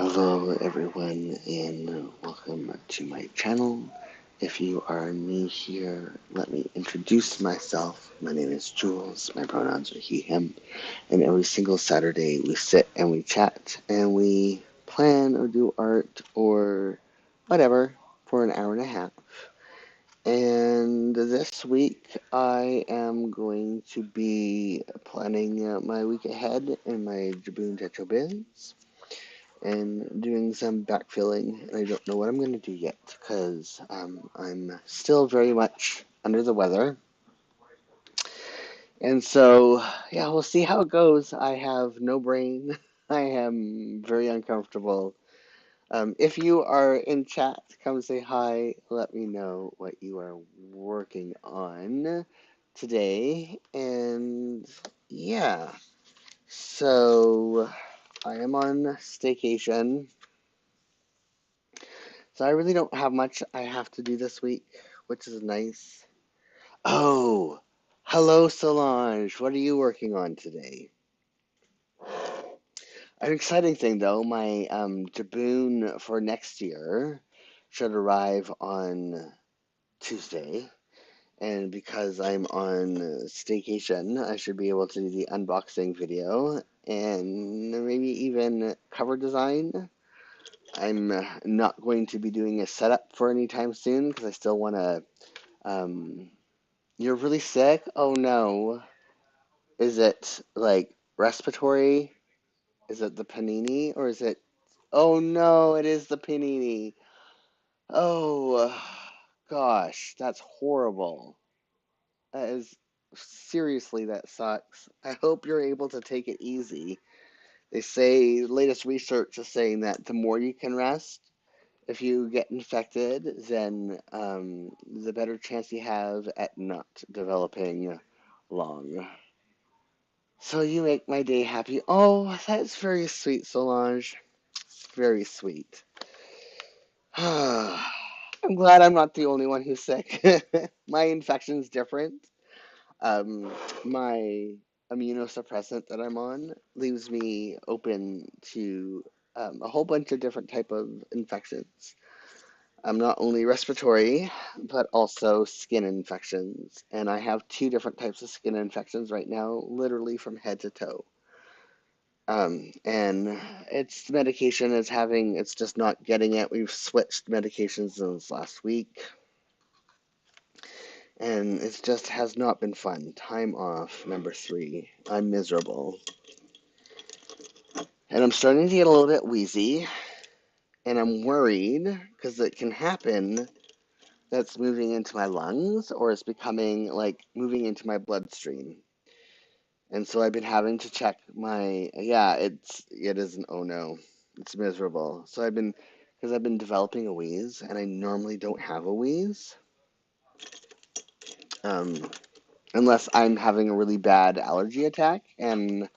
Hello everyone and welcome to my channel. If you are new here, let me introduce myself. My name is Jules, my pronouns are he, him, and every single Saturday we sit and we chat and we plan or do art or whatever for an hour and a half. And this week I am going to be planning my week ahead in my Jibun Techo biz and doing some backfilling, and I don't know what I'm going to do yet because I'm still very much under the weather. And so, yeah, we'll see how it goes. I have no brain. I am very uncomfortable. If you are in chat, come say hi. Let me know what you are working on today. And yeah, so I am on staycation. So I really don't have much I have to do this week, which is nice. Oh, hello Solange. What are you working on today? An exciting thing though, my Jibun for next year should arrive on Tuesday. And because I'm on staycation, I should be able to do the unboxing video and maybe even cover design. I'm not going to be doing a setup for any time soon because I still want to. You're really sick? Oh no. Is it like respiratory? Is it the panini or is it? Oh no, it is the panini. Oh gosh, that's horrible. That is seriously, that sucks. I hope you're able to take it easy. They say, latest research is saying that the more you can rest, if you get infected, then the better chance you have at not developing lung. So you make my day happy. Oh, that's very sweet, Solange. Very sweet. I'm glad I'm not the only one who's sick. My infection's different. My immunosuppressant that I'm on leaves me open to a whole bunch of different type of infections. Not only respiratory, but also skin infections. And I have two different types of skin infections right now, literally from head to toe. And it's medication is having, it's just not getting it. We've switched medications since last week, and it just has not been fun. Time off, number 3. I'm miserable. And I'm starting to get a little bit wheezy, and I'm worried because it can happen that's moving into my lungs or it's becoming like moving into my bloodstream. And so I've been having to check my, yeah, it is an oh no. It's miserable. So because I've been developing a wheeze and I normally don't have a wheeze. Um, Unless I'm having a really bad allergy attack. And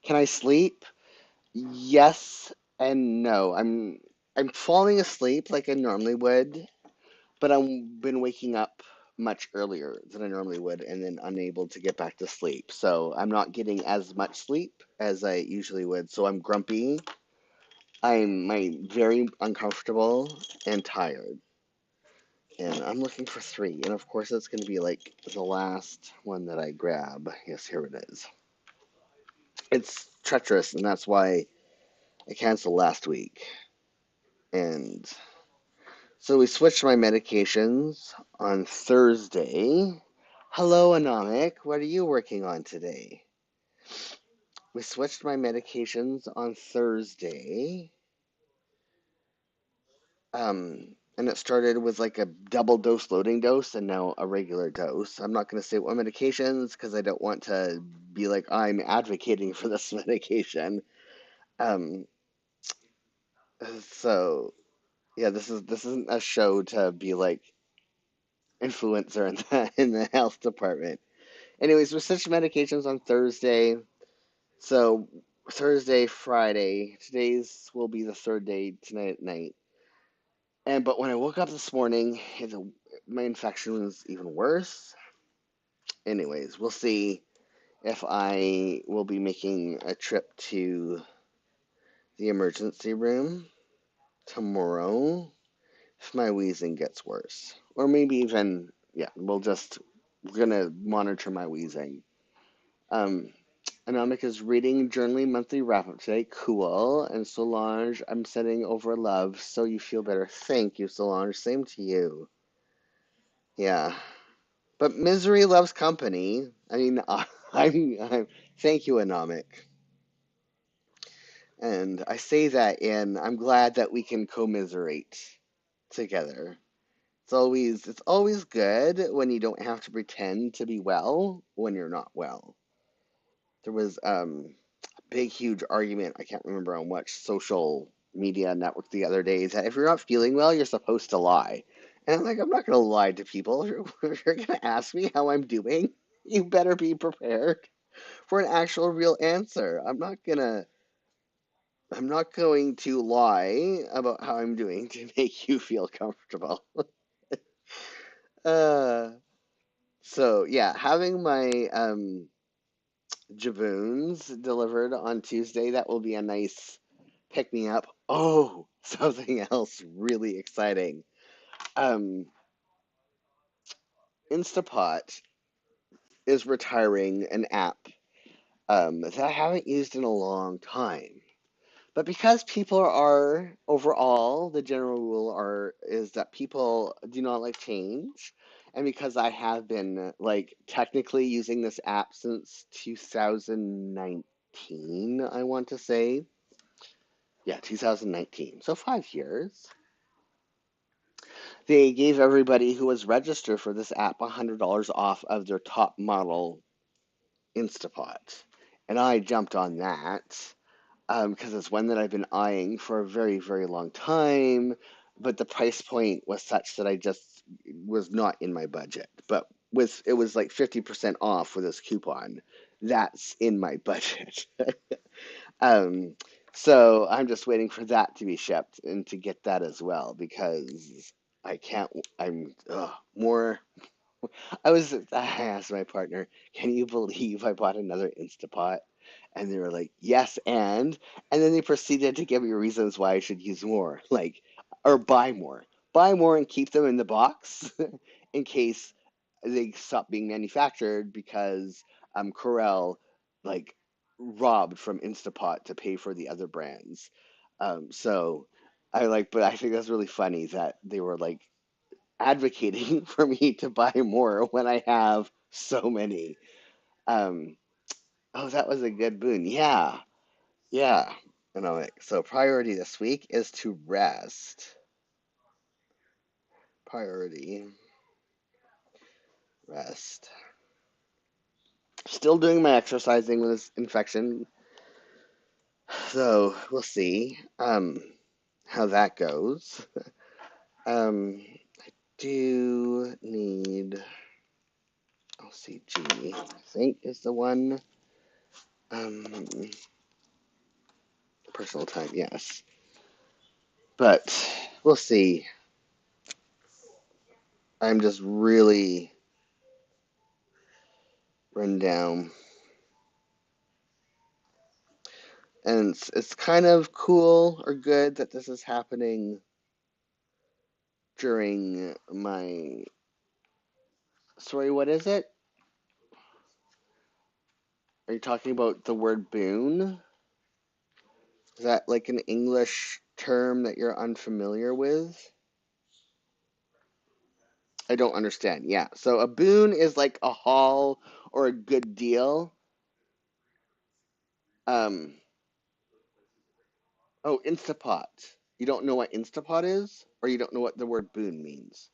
can I sleep? Yes and no. I'm falling asleep like I normally would, but I've been waking up much earlier than I normally would and then unable to get back to sleep. So I'm not getting as much sleep as I usually would. So I'm grumpy. I'm very uncomfortable and tired. And I'm looking for 3. And of course, it's going to be like the last one that I grab. Yes, here it is. It's treacherous, and that's why I canceled last week. And so we switched my medications on Thursday. Hello, Anomic. What are you working on today? We switched my medications on Thursday. And it started with like a double dose loading dose and now a regular dose. I'm not going to say what medications because I don't want to be like I'm advocating for this medication. Um, so yeah, this isn't a show to be like influencer in the health department. Anyways, we switched medications on Thursday. So Thursday, Friday. Today's will be the third day tonight at night. But when I woke up this morning, my infection was even worse. Anyways, we'll see if I will be making a trip to the emergency room tomorrow if my wheezing gets worse. Or maybe even, yeah, we're gonna monitor my wheezing. Um, Anomik is reading journaling monthly wrap up today. Cool. And Solange, I'm sending over love so you feel better. Thank you, Solange. Same to you. Yeah. But misery loves company. I mean, thank you, Anomik. And I say that I'm glad that we can commiserate together. It's always good when you don't have to pretend to be well when you're not well. There was a big huge argument, I can't remember on which social media network the other day, that if you're not feeling well, you're supposed to lie. And I'm like, I'm not gonna lie to people. If you're gonna ask me how I'm doing, you better be prepared for an actual real answer. I'm not going to lie about how I'm doing to make you feel comfortable. Uh, so yeah, having my Jibuns delivered on Tuesday, that will be a nice pick me up. Oh, something else really exciting. Um, Instapot is retiring an app that I haven't used in a long time. But because people are overall, the general rule is that people do not like change, and because I have been like technically using this app since 2019, I want to say. Yeah, 2019. So 5 years. They gave everybody who was registered for this app $100 off of their top model Instapot. And I jumped on that because it's one that I've been eyeing for a very, very long time. But the price point was such that I just was not in my budget. But it was like 50% off with this coupon. That's in my budget. um, so I'm just waiting for that to be shipped and to get that as well because I can't. I'm more. I asked my partner, can you believe I bought another Instapot? And they were like, yes, and then they proceeded to give me reasons why I should use more, like, or buy more. Buy more and keep them in the box in case they stop being manufactured because Corel, like, robbed from Instapot to pay for the other brands. So but I think that's really funny that they were like, advocating for me to buy more when I have so many. Um, oh, that was a good boon. Yeah, yeah. So priority this week is to rest. Priority, rest. Still doing my exercising with this infection, so we'll see how that goes. I do need LCG, I think is the one. Um, Personal time, yes. But we'll see. I'm just really run down. And it's kind of cool or good that this is happening during my. Sorry, what is it? Are you talking about the word boon? Is that like an English term that you're unfamiliar with? I don't understand. Yeah. So a boon is like a haul or a good deal. Um, oh, Instapot. You don't know what Instapot is? Or you don't know what the word boon means?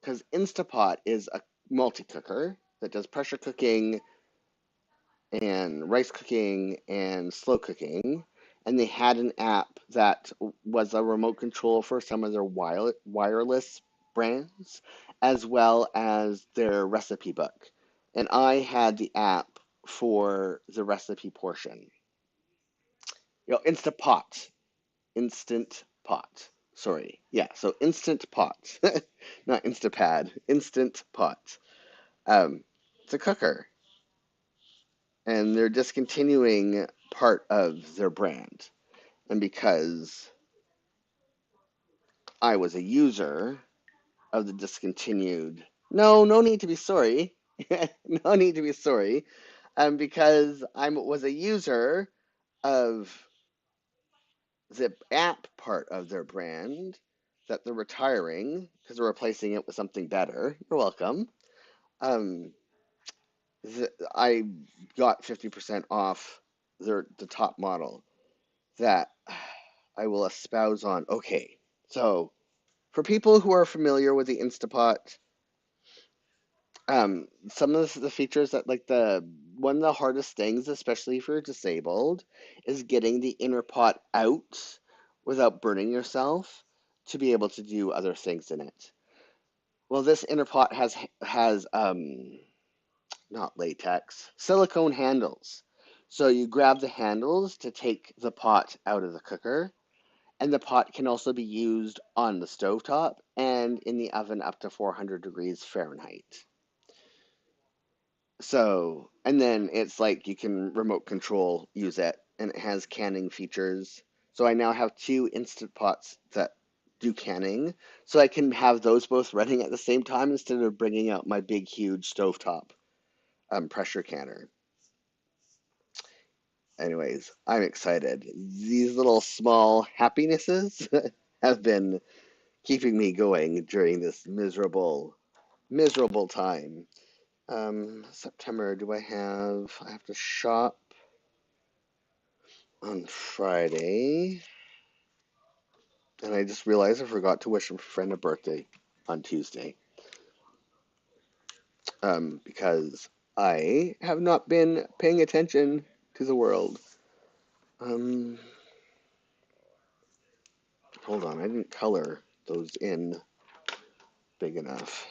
Because Instapot is a multi-cooker that does pressure cooking and rice cooking and slow cooking. And they had an app that was a remote control for some of their wireless brands, as well as their recipe book. And I had the app for the recipe portion. Instapot. Instant Pot. Sorry. Yeah, so Instant Pot. Not Instapad. Instant Pot. It's a cooker. and they're discontinuing part of their brand. And because I was a user of the discontinued, no need to be sorry. No need to be sorry. Because I was a user of the app part of their brand that they're retiring because they're replacing it with something better. You're welcome. Um, I got 50% off the top model that I will espouse on. Okay, so for people who are familiar with the Instapot, some of the features that like the one of the hardest things, especially if you're disabled, is getting the inner pot out without burning yourself to be able to do other things in it. Well, this inner pot has not latex, silicone handles. So you grab the handles to take the pot out of the cooker, and the pot can also be used on the stovetop and in the oven up to 400 degrees Fahrenheit. So, and then it's like you can remote control use it, and it has canning features. So I now have two Instant Pots that do canning, so I can have those both running at the same time instead of bringing out my big, huge stovetop pressure canner. Anyways, I'm excited. These little small happinesses have been keeping me going during this miserable time. September, do I have? I have to shop on Friday, and I just realized I forgot to wish a friend a birthday on Tuesday. Because I have not been paying attention to the world. Um, Hold on, I didn't color those in big enough.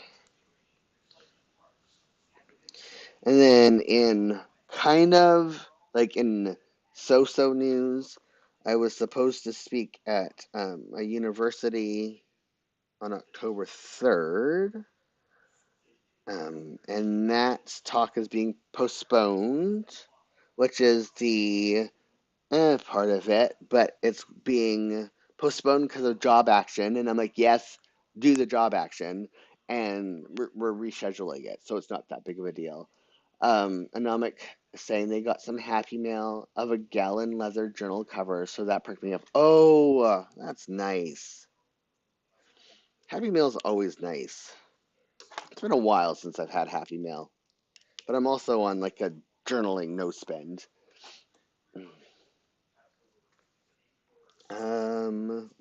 And then in kind of like in so-so news, I was supposed to speak at a university on October 3rd, and that talk is being postponed, which is the part of it, but it's being postponed because of job action. And I'm like, yes, do the job action, and we're rescheduling it, so it's not that big of a deal. Anomic saying they got some Happy Mail of a gallon leather journal cover, so that perked me up. Oh, that's nice. Happy Mail's always nice. It's been a while since I've had Happy Mail, but I'm also on like a journaling no spend.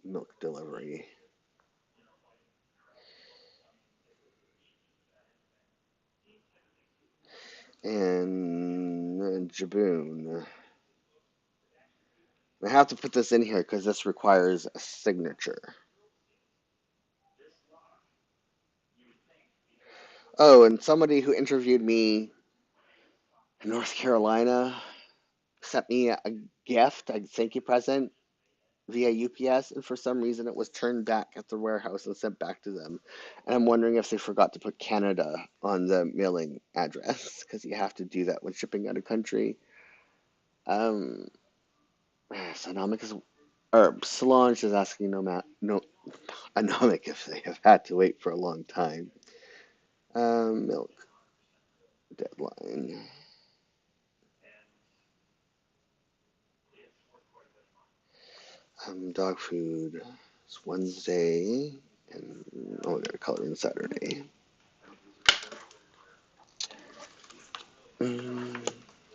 Milk delivery. And Jibun. I have to put this in here because this requires a signature. Oh, and somebody who interviewed me in North Carolina sent me a gift, a thank you present via UPS, and for some reason it was turned back at the warehouse and sent back to them. And I'm wondering if they forgot to put Canada on the mailing address because you have to do that when shipping out of country. Um, Sonomic is, or Solange is asking no Anomic if they have had to wait for a long time. Milk deadline. Dog food. It's Wednesday, and oh, I gotta color in Saturday.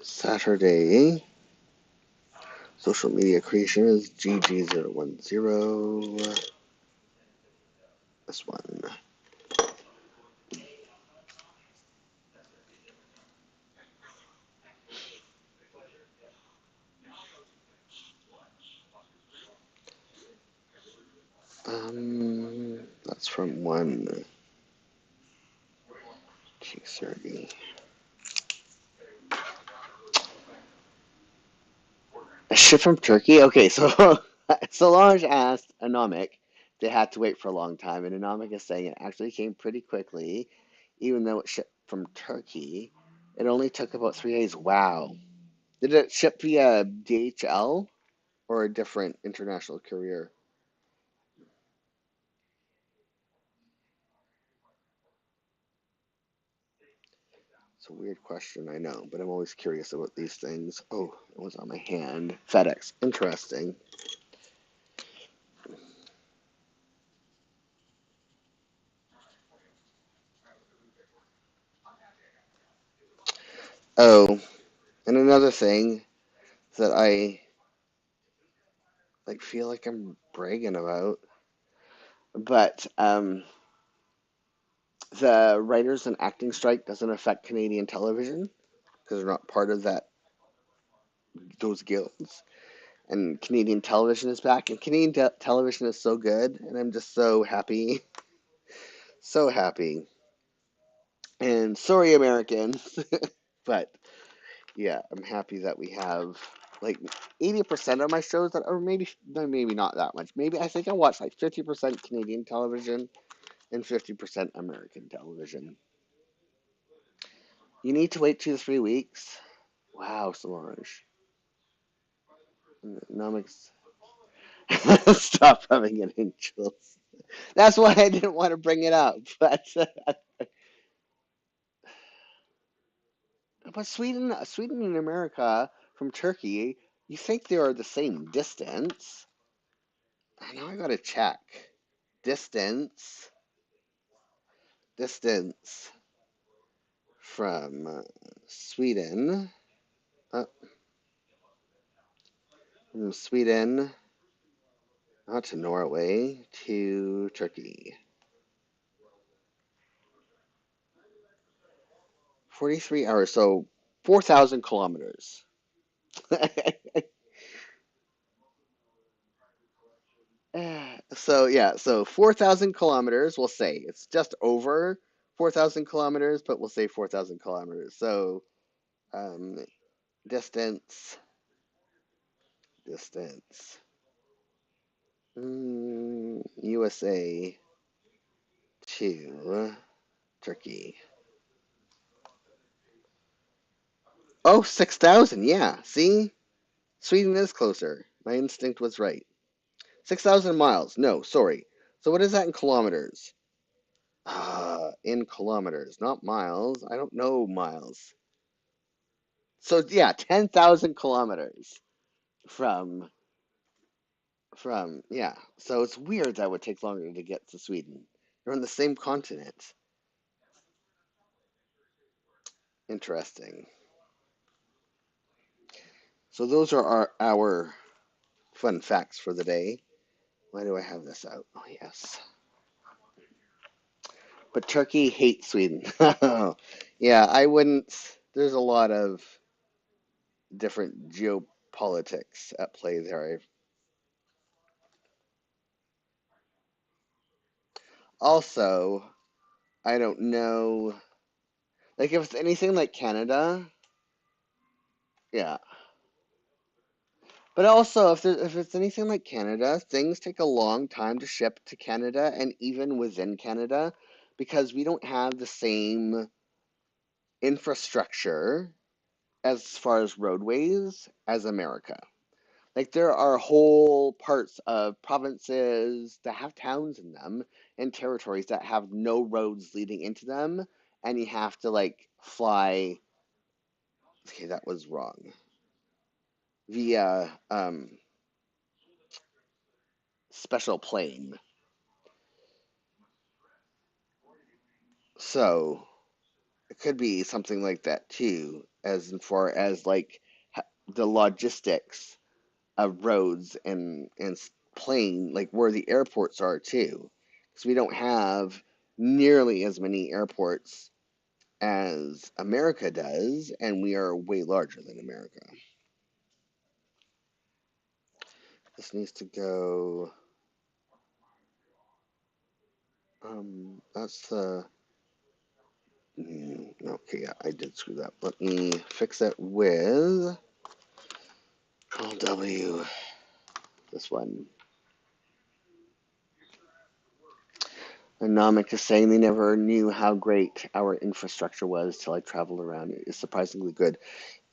Saturday. Social media creation is GG010. This one. That's from one. G30. A ship from Turkey? Okay, so Solange asked Anomic. They had to wait for a long time, and Anomic is saying it actually came pretty quickly, even though it shipped from Turkey. It only took about 3 days. Wow. Did it ship via DHL or a different international courier? It's a weird question, I know, but I'm always curious about these things. Oh, it was on my hand. FedEx. Interesting. Oh, and another thing that I like feel like I'm bragging about, but the writers and acting strike doesn't affect Canadian television because they're not part of those guilds. And Canadian television is back, and Canadian television is so good, and I'm just so happy, so happy. And sorry, Americans, but yeah, I'm happy that we have like 80% of my shows that, or maybe not that much. Maybe I think I watch like 50% Canadian television and 50% American television. You need to wait 2 to 3 weeks. Wow, Solange. Nomics. Stop having an angels. That's why I didn't want to bring it up. But Sweden and America from Turkey, you think they are the same distance? I know I gotta check. Distance, distance from Sweden, uh, from Sweden, not to Norway, to Turkey. 43 hours, so 4,000 kilometers. So yeah, so 4,000 kilometers, we'll say. It's just over 4,000 kilometers, but we'll say 4,000 kilometers. So um, distance, distance. USA to Turkey. Oh, 6,000. Yeah. See? Sweden is closer. My instinct was right. 6,000 miles. No, sorry. So what is that in kilometers? In kilometers, not miles. I don't know miles. So yeah, 10,000 kilometers from yeah. So it's weird that would take longer to get to Sweden. They're on the same continent. Interesting. So those are our fun facts for the day. Why do I have this out? Oh, yes. But Turkey hates Sweden. Yeah, I wouldn't. There's a lot of different geopolitics at play there. Also, I don't know. Like, if it's anything like Canada, yeah. But also, if it's anything like Canada, things take a long time to ship to Canada and even within Canada because we don't have the same infrastructure as far as roadways as America. Like there are whole parts of provinces that have towns in them and territories that have no roads leading into them, and you have to like fly. Okay, that was wrong. Via special plane. So it could be something like that too, as far as like the logistics of roads and plane, like where the airports are too, because we don't have nearly as many airports as America does, and we are way larger than America. This needs to go. That's the. Okay, yeah, I did screw that. Let me fix it with Control W. This one. And Namek is saying they never knew how great our infrastructure was till I traveled around. It is surprisingly good.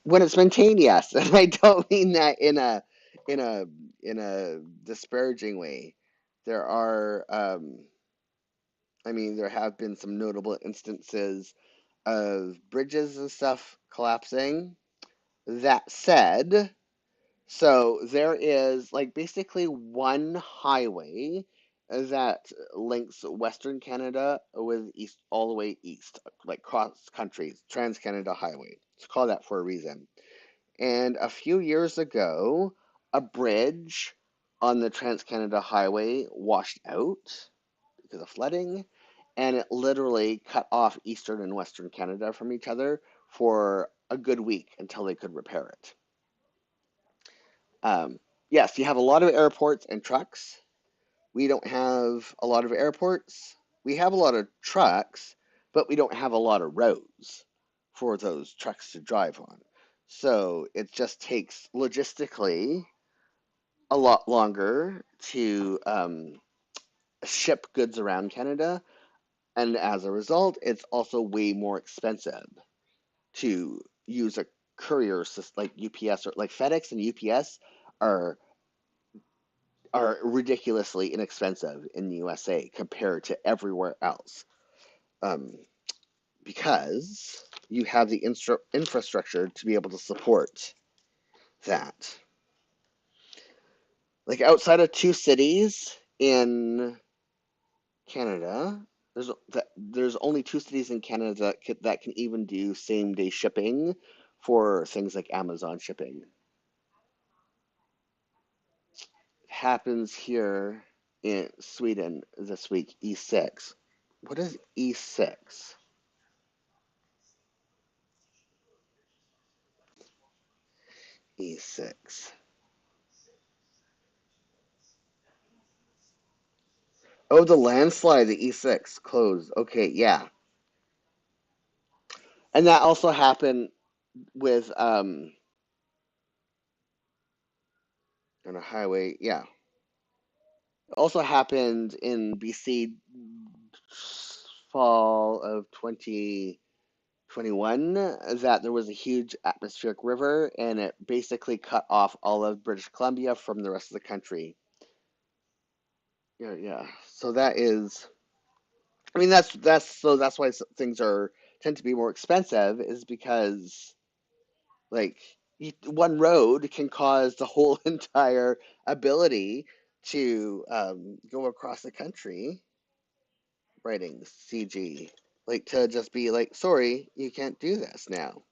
When it's maintained, yes. And I don't mean that in a in a disparaging way. There are I mean there have been some notable instances of bridges and stuff collapsing. That said, so there is like basically one highway that links Western Canada with east all the way east, like cross countries, Trans Canada Highway. It's called that for a reason. And a few years ago, a bridge on the Trans Canada Highway washed out because of flooding, and it literally cut off Eastern and Western Canada from each other for a good week until they could repair it. Um, yes, you have a lot of airports and trucks. We don't have a lot of airports. We have a lot of trucks, but we don't have a lot of roads for those trucks to drive on. So it just takes logistically a lot longer to ship goods around Canada. And as a result, it's also way more expensive to use a courier system like UPS or like FedEx and UPS are are ridiculously inexpensive in the USA compared to everywhere else. Um, because you have the infrastructure to be able to support that. Like outside of two cities in Canada, there's only two cities in Canada that can even do same day shipping for things like Amazon shipping. It happens here in Sweden this week, E6. What is E6? E6. Oh, the landslide, the E6 closed. Okay, yeah. And that also happened with on a highway. Yeah. It also happened in BC fall of 2021 that there was a huge atmospheric river and it basically cut off all of British Columbia from the rest of the country. Yeah, yeah. So that is I mean that's why things are tend to be more expensive is because like one road can cause the whole entire ability to go across the country writing CG. Like to just be like, sorry, you can't do this now.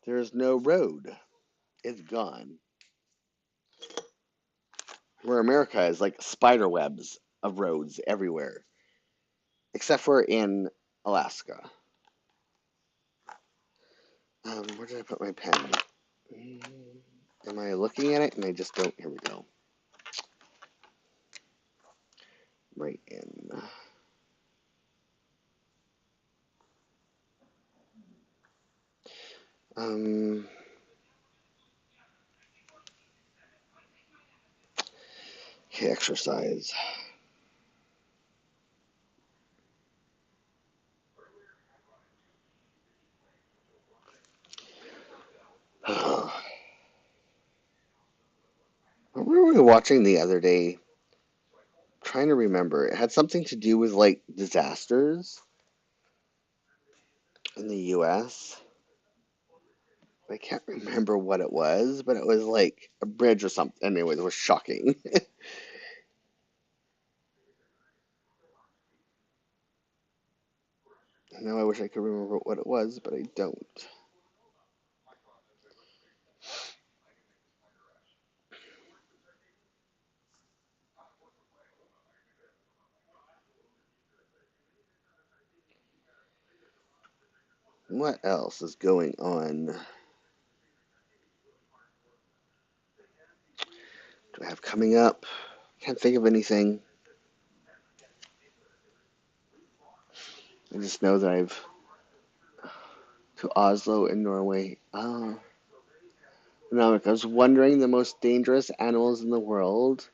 There's no road. It's gone. Where America is like spider webs of roads everywhere, except for in Alaska. Where did I put my pen? Am I looking at it and I just don't? Here we go. Right in. Um, okay, exercise. What were we watching the other day? Trying to remember. It had something to do with like disasters in the US. I can't remember what it was, but it was like a bridge or something. Anyway, it was shocking. Now I wish I could remember what it was, but I don't. What else is going on? Do I have coming up? Can't think of anything. I just know that I've to Oslo in Norway. Now, I was wondering the most dangerous animals in the world.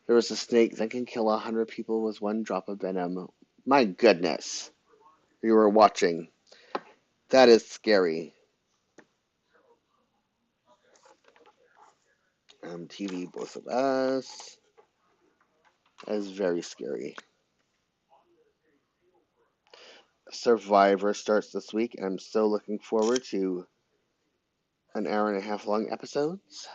There was a snake that can kill 100 people with one drop of venom. My goodness. You were watching. That is scary. TV, both of us. That is very scary. Survivor starts this week, and I'm so looking forward to an hour and a half long episodes.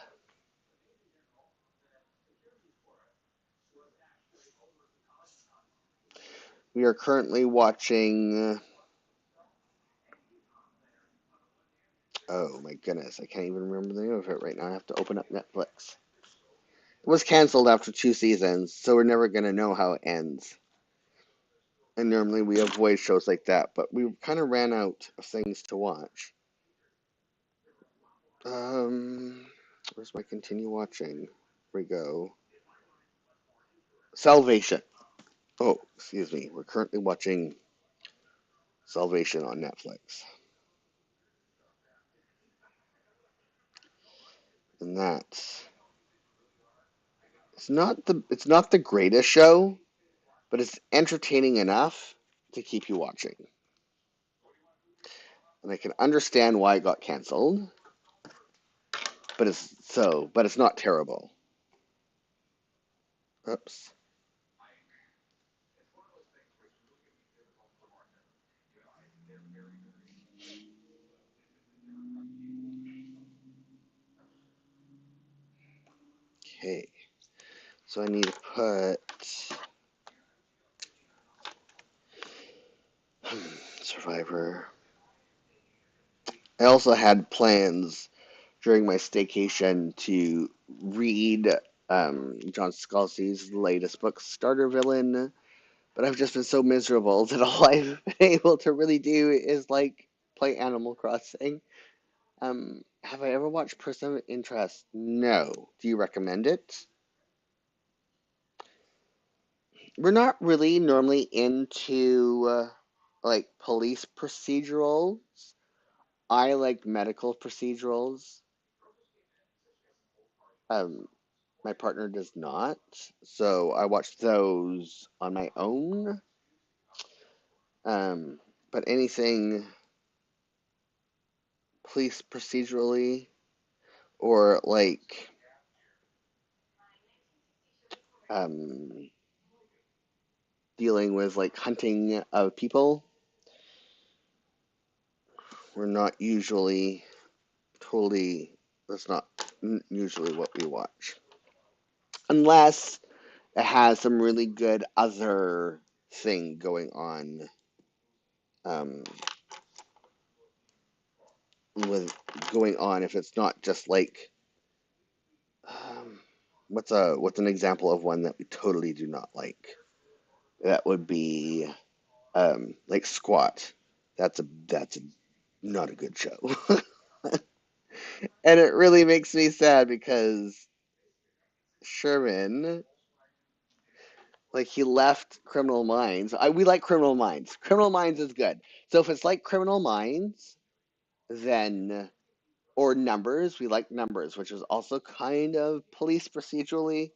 We are currently watching. Oh my goodness, I can't even remember the name of it right now. I have to open up Netflix. It was canceled after 2 seasons, so we're never going to know how it ends. And normally we avoid shows like that, but we kind of ran out of things to watch. Where's my continue watching? Here we go. Salvation. Oh, excuse me. We're currently watching Salvation on Netflix. And that's it's not the greatest show, but it's entertaining enough to keep you watching. And I can understand why it got canceled, but it's not terrible. Oops. Okay. So I need to put Survivor. I also had plans during my staycation to read John Scalzi's latest book, Starter Villain, but I've just been so miserable that all I've been able to really do is like play Animal Crossing. Have I ever watched Person of Interest? No. Do you recommend it? We're not really normally into like police procedurals. I like medical procedurals. Um, my partner does not, so I watch those on my own. Um, but anything police procedurally or like um, dealing with like hunting of people, we're not usually totally. That's not usually what we watch, unless it has some really good other thing going on. Um, with going on if it's not just like um, what's an example of one that we totally do not like? That would be like Squat. That's not a good show, and it really makes me sad because Sherman, like he left Criminal Minds. We like Criminal Minds. Criminal Minds is good. So if it's like Criminal Minds, then or Numbers, we like Numbers, which is also kind of police procedurally,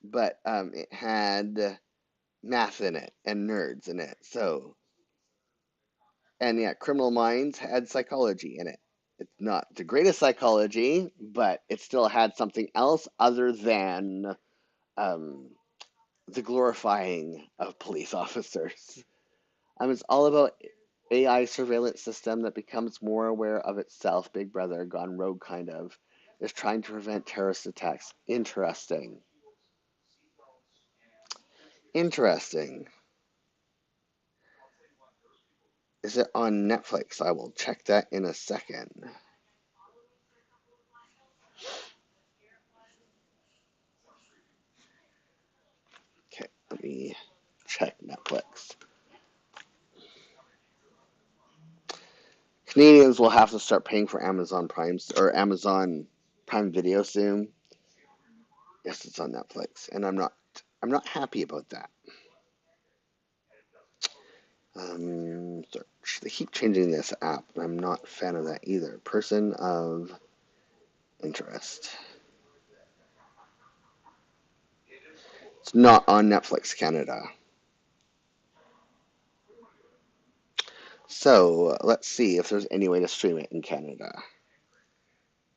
but it had math in it and nerds in it. So, and yeah, Criminal Minds had psychology in it. It's not the greatest psychology, but it still had something else other than um, the glorifying of police officers. It's all about AI surveillance system that becomes more aware of itself. Big Brother gone rogue, kind of, is trying to prevent terrorist attacks. Interesting. Interesting. Is it on Netflix? I will check that in a second. Okay, let me check Netflix. Canadians will have to start paying for Amazon Prime or Amazon Prime Video soon. Yes, it's on Netflix, and I'm not happy about that. Search. They keep changing this app, and I'm not a fan of that either. Person of interest. It's not on Netflix Canada. So let's see if there's any way to stream it in Canada.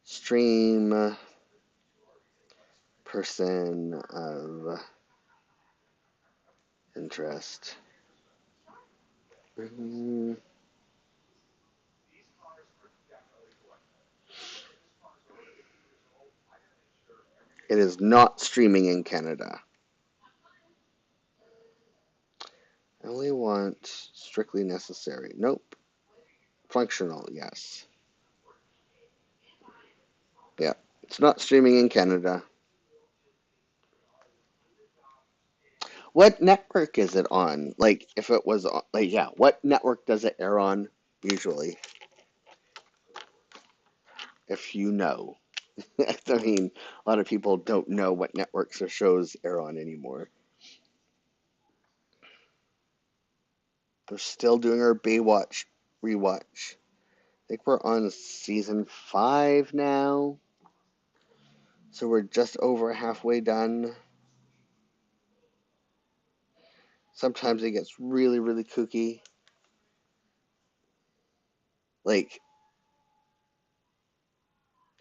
Stream person of interest. It is not streaming in Canada. I only want strictly necessary. Nope. Functional, yes. Yeah. It's not streaming in Canada. What network is it on? Like, if it was on, like, yeah, what network does it air on usually? If you know. I mean, a lot of people don't know what networks or shows air on anymore. We're still doing our Baywatch rewatch. I think we're on season 5 now. So we're just over halfway done. Sometimes it gets really, really kooky. Like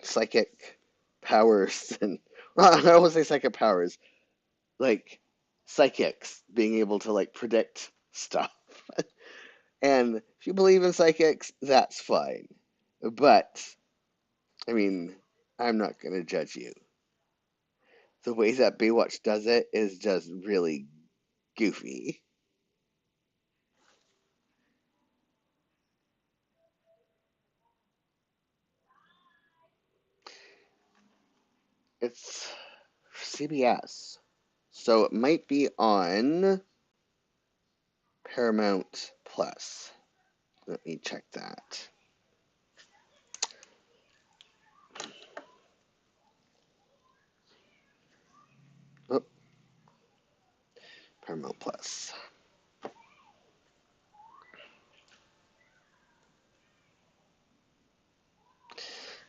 psychic powers and well, I don't want to say psychic powers. Like psychics being able to like predict stuff. And if you believe in psychics, that's fine. But I mean, I'm not going to judge you. The way that Baywatch does it is just really goofy. It's CBS. So it might be on Paramount Plus. Let me check that. Oh, Paramount Plus.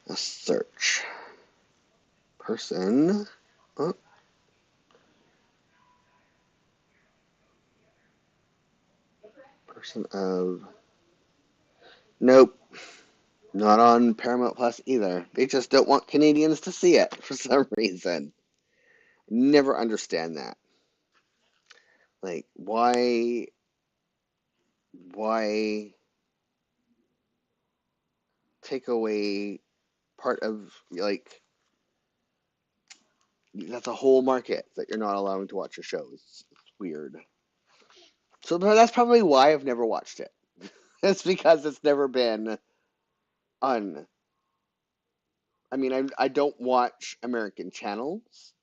A search. Person. Oh, person of. Nope. Not on Paramount Plus either. They just don't want Canadians to see it for some reason. Never understand that. Like, why take away part of, like, that's a whole market that you're not allowing to watch your shows. It's weird. So that's probably why I've never watched it. It's because it's never been on. I mean, I don't watch American channels,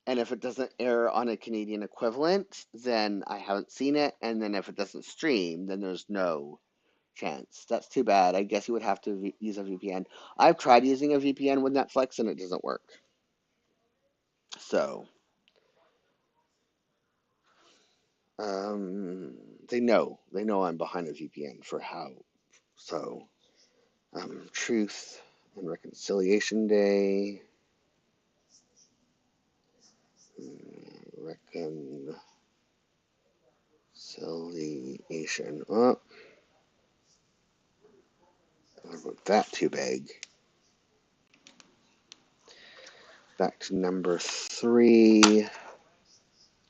and if it doesn't air on a Canadian equivalent, then I haven't seen it, and then if it doesn't stream, then there's no chance. That's too bad. I guess you would have to use a VPN. I've tried using a VPN with Netflix, and it doesn't work. So, um, they know I'm behind a VPN for how. So, Truth and Reconciliation Day. Reconciliation. Oh, I wrote that too big. Back to number 3.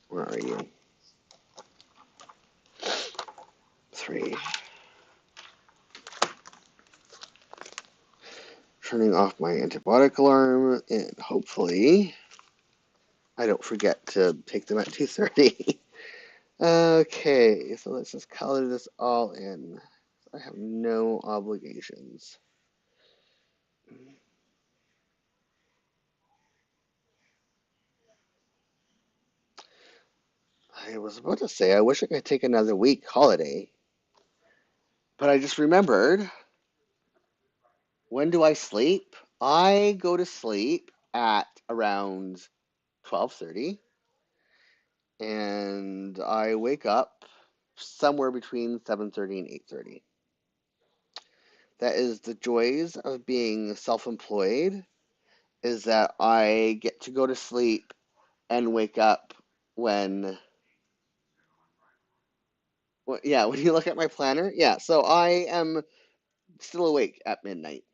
Where are you? 3. Turning off my antibiotic alarm, and hopefully I don't forget to take them at 2:30. Okay, so let's just color this all in. I have no obligations. I was about to say I wish I could take another week holiday, but I just remembered, when do I sleep? I go to sleep at around 12:30 and I wake up somewhere between 7:30 and 8:30. That is the joys of being self-employed is that I get to go to sleep and wake up when, yeah, when you look at my planner, yeah, so I am still awake at midnight.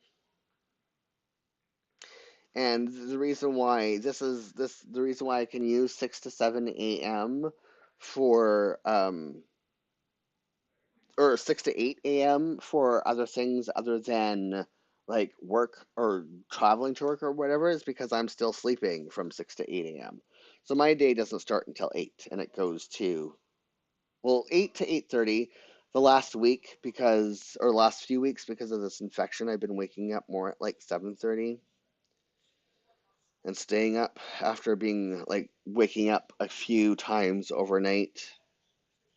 And the reason why the reason why I can use 6 to 7 a.m. for or 6 to 8 a.m. for other things other than like work or traveling to work or whatever is because I'm still sleeping from 6 to 8 a.m. So my day doesn't start until 8 and it goes to, well, 8 to 8:30 the last week because, or last few weeks because of this infection. I've been waking up more at like 7:30 and staying up after being like waking up a few times overnight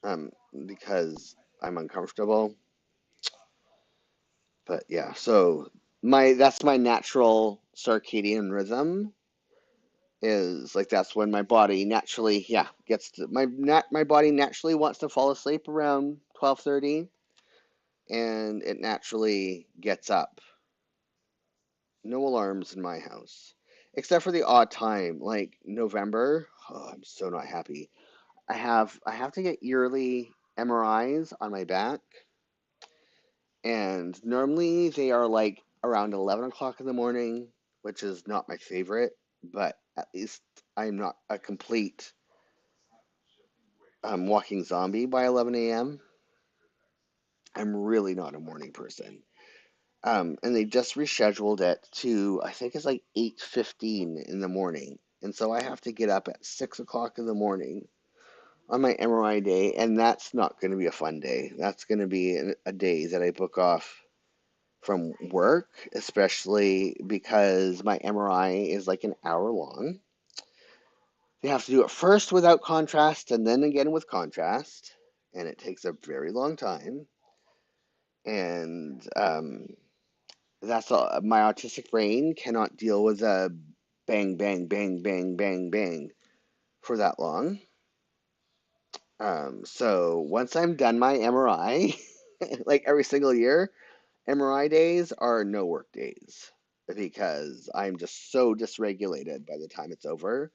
um, because I'm uncomfortable. But yeah, so my that's my natural circadian rhythm is like that's when my body naturally, yeah, gets to, my body naturally wants to fall asleep around 12:30 and it naturally gets up. No alarms in my house. Except for the odd time like November. Oh, I'm so not happy. I have to get yearly MRIs on my back, and normally they are like around 11 o'clock in the morning, which is not my favorite, but at least I'm not a complete walking zombie by 11 a.m. I'm really not a morning person. And they just rescheduled it to, I think it's like 8:15 in the morning. And so I have to get up at 6 o'clock in the morning on my MRI day, and that's not going to be a fun day. That's going to be a day that I book off from work, especially because my MRI is like an hour long. They have to do it first without contrast and then again with contrast, and it takes a very long time. And that's all. My autistic brain cannot deal with a bang, bang, bang, bang, bang, bang for that long. So once I'm done my MRI, like every single year, MRI days are no work days because I'm just so dysregulated by the time it's over.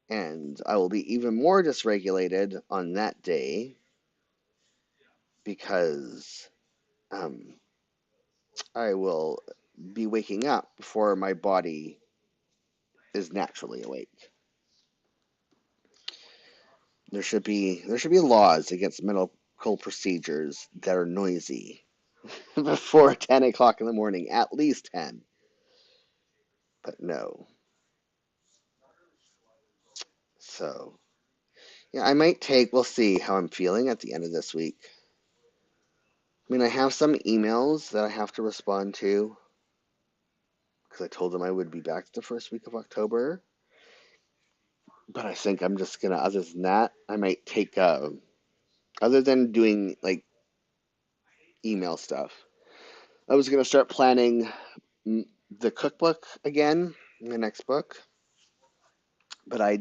And I will be even more dysregulated on that day because um, I will be waking up before my body is naturally awake. There should be laws against medical procedures that are noisy before 10 o'clock in the morning, at least 10. But no. So, yeah, we'll see how I'm feeling at the end of this week. I mean, I have some emails that I have to respond to because I told them I would be back the first week of October. But I think I'm just gonna, other than that, I might take, other than doing like email stuff, I was gonna start planning the cookbook again, the next book. But I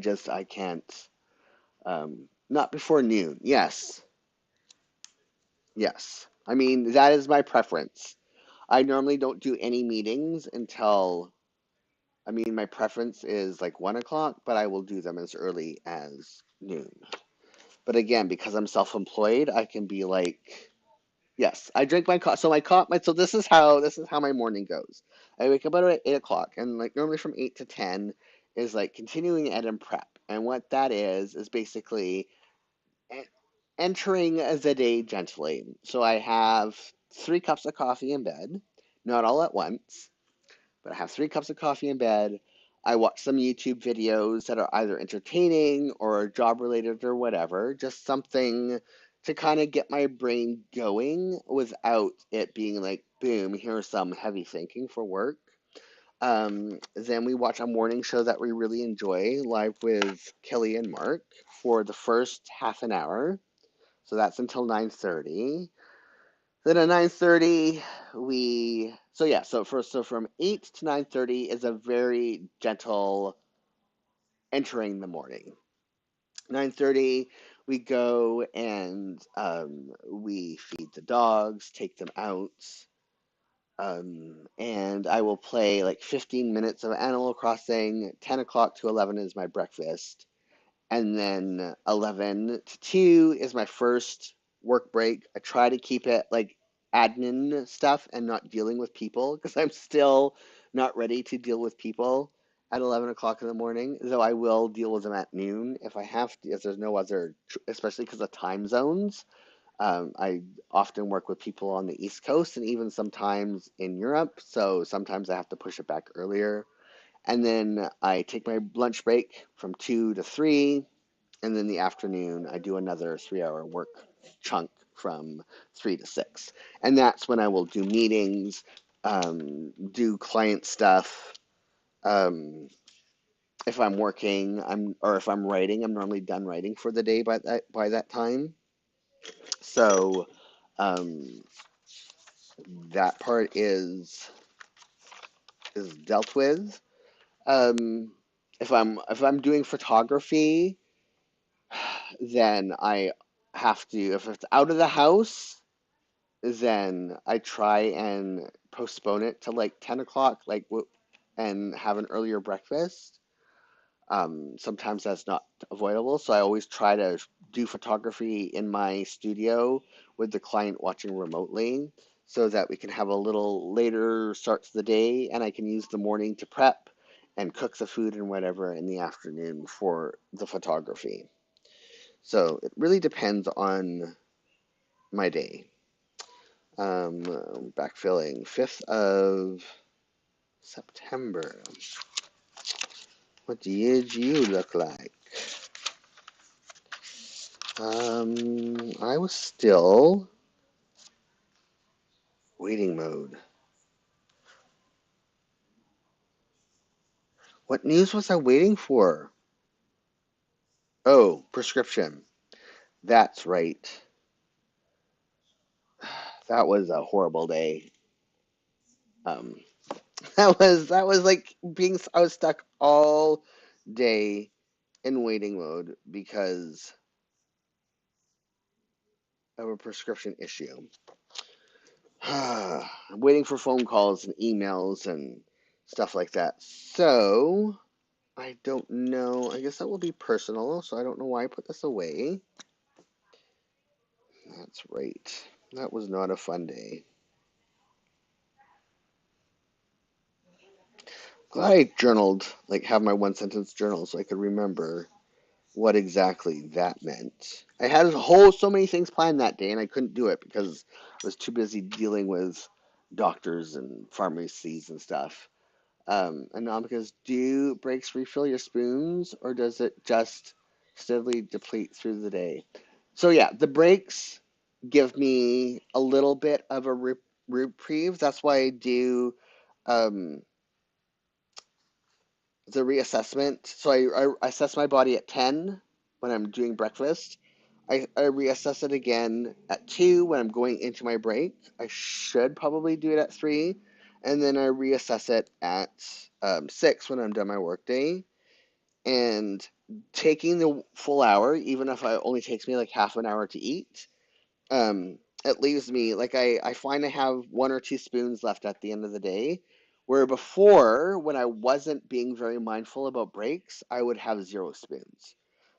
can't, not before noon. Yes, yes. I mean, that is my preference. I normally don't do any meetings until, I mean, my preference is like 1 o'clock, but I will do them as early as noon. But again, because I'm self-employed, I can be like, yes, I drink my coffee. So so this is how my morning goes. I wake up at 8 o'clock, and like normally from 8 to 10 is like continuing ed and prep. And what that is basically e- entering the day gently. So I have 3 cups of coffee in bed, not all at once, but I have 3 cups of coffee in bed. I watch some YouTube videos that are either entertaining or job related or whatever, just something to kind of get my brain going without it being like, boom, here's some heavy thinking for work. Then we watch a morning show that we really enjoy, live with Kelly and Mark, for the first half an hour. So that's until 9:30. Then at 9:30 so from 8 to 9:30 is a very gentle entering the morning. 9:30 we go and we feed the dogs, take them out. And I will play like 15 minutes of Animal Crossing. 10 o'clock to 11 is my breakfast. And then 11 to 2 is my first work break. I try to keep it like admin stuff and not dealing with people because I'm still not ready to deal with people at 11 o'clock in the morning, though I will deal with them at noon if I have to, if there's no other, especially because of time zones. I often work with people on the East Coast and even sometimes in Europe, so sometimes I have to push it back earlier. And then I take my lunch break from 2 to 3, and then the afternoon I do another 3 hour work chunk from 3 to 6. And that's when I will do meetings, do client stuff. Um, if I'm working, or if I'm writing, I'm normally done writing for the day by that time. So um, that part is dealt with. Um, if I'm doing photography, then I have to, if it's out of the house, then I try and postpone it to like 10 o'clock, and have an earlier breakfast. Sometimes that's not avoidable, so I always try to do photography in my studio with the client watching remotely so that we can have a little later start to the day and I can use the morning to prep and cook the food and whatever in the afternoon for the photography. So it really depends on my day. Backfilling 5th of September. What did you look like? I was still waiting mode. What news was I waiting for? Oh, prescription. That's right. That was a horrible day. Um, that was like I was stuck all day in waiting mode because of a prescription issue. I'm waiting for phone calls and emails and stuff like that. So, I don't know. I guess that will be personal, so I don't know why I put this away. That's right. That was not a fun day. Glad I journaled, like have my one sentence journal so I could remember what exactly that meant. I had so many things planned that day and I couldn't do it because I was too busy dealing with doctors and pharmacies and stuff. And Namika's, do breaks refill your spoons or does it just steadily deplete through the day? So yeah, the breaks give me a little bit of a reprieve. That's why I do um, the reassessment. So I assess my body at 10 when I'm doing breakfast. I reassess it again at 2 when I'm going into my break. I should probably do it at 3. And then I reassess it at 6 when I'm done my workday. And taking the full hour, even if it only takes me like half an hour to eat, it leaves me like I find I have 1 or 2 spoons left at the end of the day, where before, when I wasn't being very mindful about breaks, I would have 0 spoons.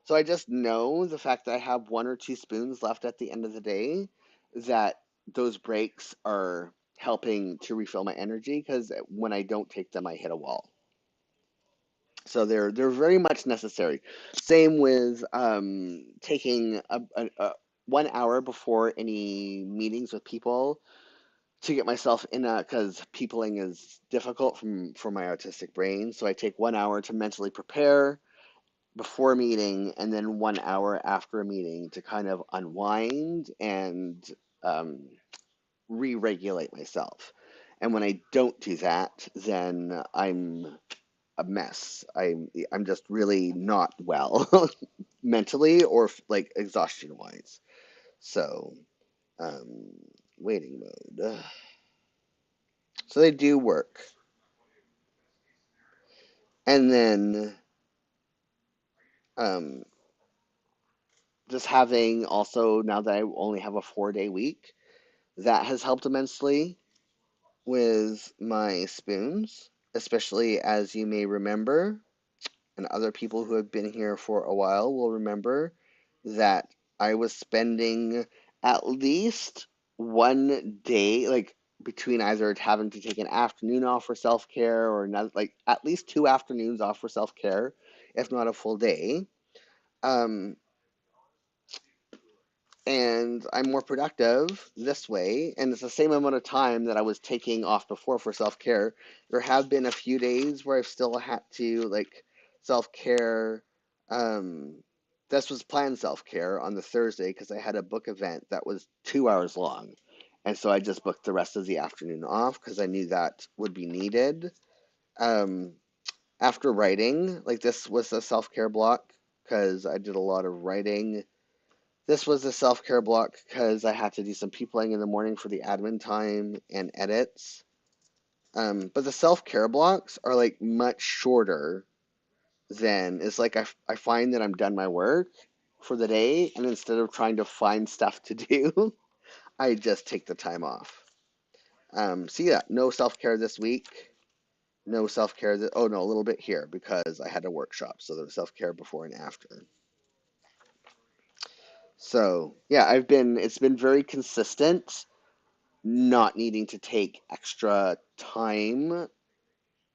So I just know the fact that I have 1 or 2 spoons left at the end of the day, that those breaks are helping to refill my energy because when I don't take them, I hit a wall. So they're very much necessary. Same with taking a 1 hour before any meetings with people to get myself in a, because peopling is difficult for my autistic brain. So I take 1 hour to mentally prepare before a meeting, and then 1 hour after a meeting to kind of unwind and um, re-regulate myself. And when I don't do that, then I'm a mess. I'm just really not well mentally or like exhaustion wise. So, um, waiting mode. So they do work. And then um, just having also, now that I only have a 4-day week, that has helped immensely. with my spoons, especially as you may remember, and other people who have been here for a while will remember that I was spending at least one day, like between either having to take an afternoon off for self care or another, like at least 2 afternoons off for self care, if not a full day. Um, and I'm more productive this way, and it's the same amount of time that I was taking off before for self-care. There have been a few days where I've still had to like self-care. Um, this was planned self-care on the Thursday because I had a book event that was 2 hours long, and so I just booked the rest of the afternoon off because I knew that would be needed. Um, After writing, like this was a self-care block because I did a lot of writing. This was a self-care block because I had to do some peopling in the morning for the admin time and edits. But the self-care blocks are like much shorter than it's like I find that I'm done my work for the day, and instead of trying to find stuff to do, I just take the time off. So yeah, no self-care this week. No self-care. Oh no, a little bit here because I had a workshop, so there was self-care before and after. So yeah, it's been very consistent not needing to take extra time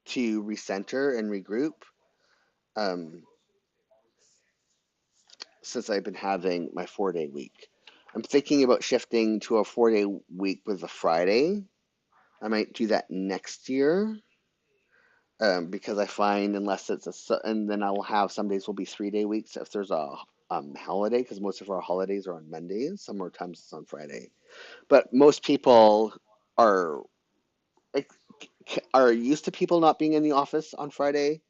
to recenter and regroup um, since I've been having my 4 day week. I'm thinking about shifting to a 4 day week with a Friday. I might do that next year because I find unless and then I will have some days will be 3 day weeks if there's a holiday because most of our holidays are on Mondays. Sometimes it's on Friday, but most people are like, are used to people not being in the office on Friday,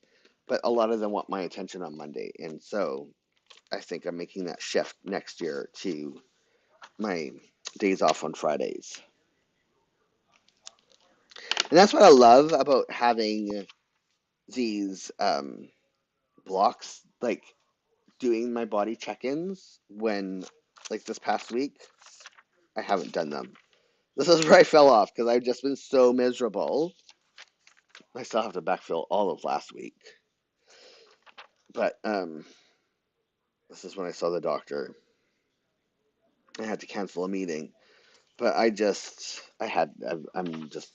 but a lot of them want my attention on Monday. And so I think I'm making that shift next year to my days off on Fridays. And that's what I love about having these blocks, like doing my body check ins when, like this past week, I haven't done them. This is where I fell off because I've just been so miserable. I still have to backfill all of last week. But this is when I saw the doctor. I had to cancel a meeting, but I'm just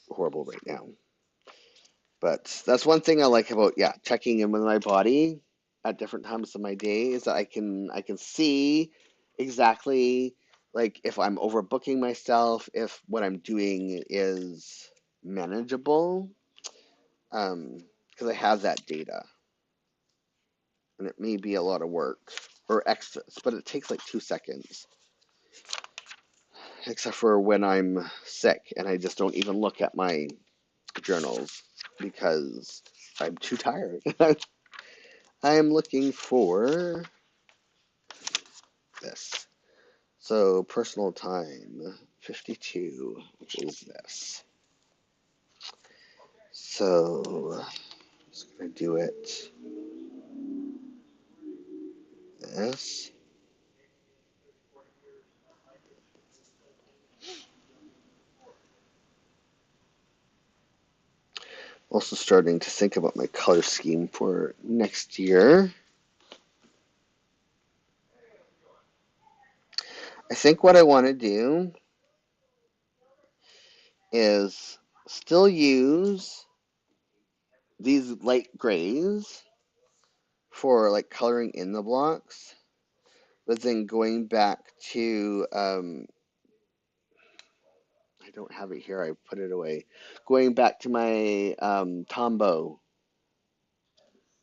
horrible right now. But that's one thing I like about, yeah, checking in with my body at different times of my day is that I can see exactly like if I'm overbooking myself, if what I'm doing is manageable, because I have that data, and it may be a lot of work or extras, but it takes like 2 seconds. Except for when I'm sick and I just don't even look at my journals because I'm too tired. I am looking for this. So personal time 52 is this. So I'm just gonna do it this. Also starting to think about my color scheme for next year. I think what I want to do is still use these light grays for like coloring in the blocks, but then going back to I don't have it here. I put it away. Going back to my Tombow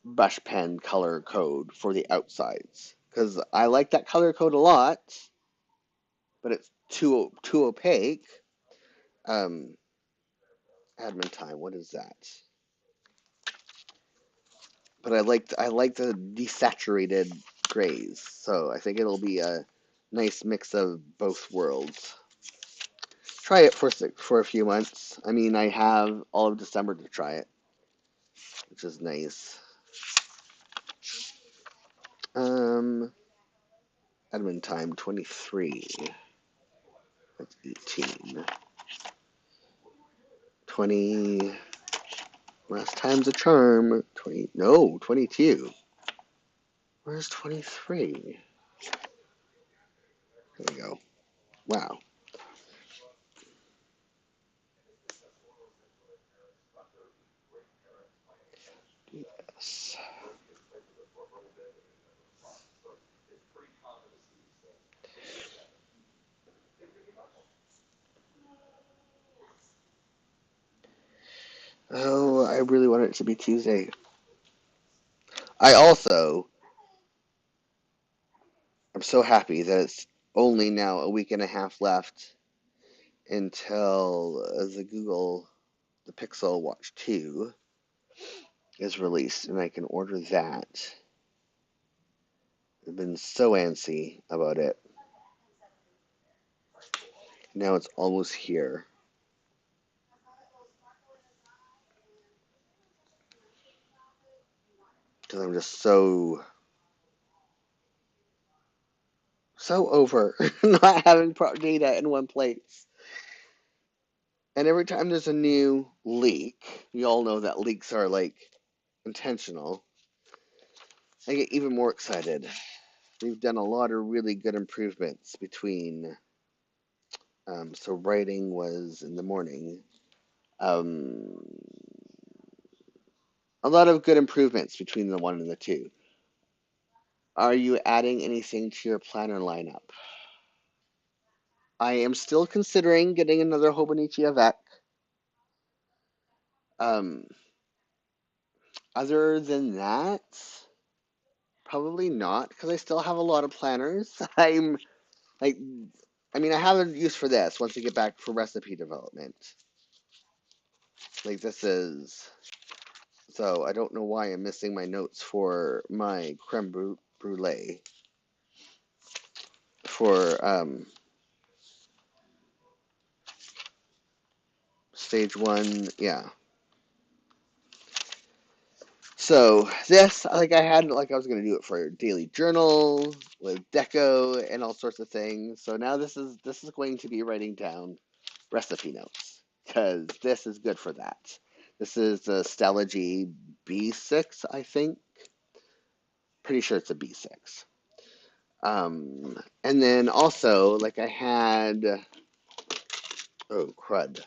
brush pen color code for the outsides because I like that color code a lot, but it's too opaque. Um, Admin time. What is that? But I like the desaturated grays, so I think it'll be a nice mix of both worlds. Try it for a few months. I mean, I have all of December to try it, which is nice. Um, Admin time 23. That's 18. 20. Last time's a charm. 20. No, 22. Where's 23? There we go. Wow. Yes. Oh, I really want it to be Tuesday. I also am so happy that it's only now a week and a half left until the Pixel Watch 2 is released, and I can order that. I've been so antsy about it. Now it's almost here. Because I'm just so over not having data in one place. And every time there's a new leak, we all know that leaks are like intentional, I get even more excited. We've done a lot of really good improvements between, so writing was in the morning. Um, a lot of good improvements between the one and the two. Are you adding anything to your planner lineup? I am still considering getting another Hobonichi avec. Um, Other than that, probably not, because I still have a lot of planners. I'm like, I mean, I have a use for this once I get back for recipe development. Like this is, so I don't know why I'm missing my notes for my creme brulee for stage one. Yeah. So this, like I had, like I was gonna do it for a daily journal with deco and all sorts of things. So now this is going to be writing down recipe notes because this is good for that. This is the Stella G B6, I think. Pretty sure it's a B6. And then also, like I had, oh crud.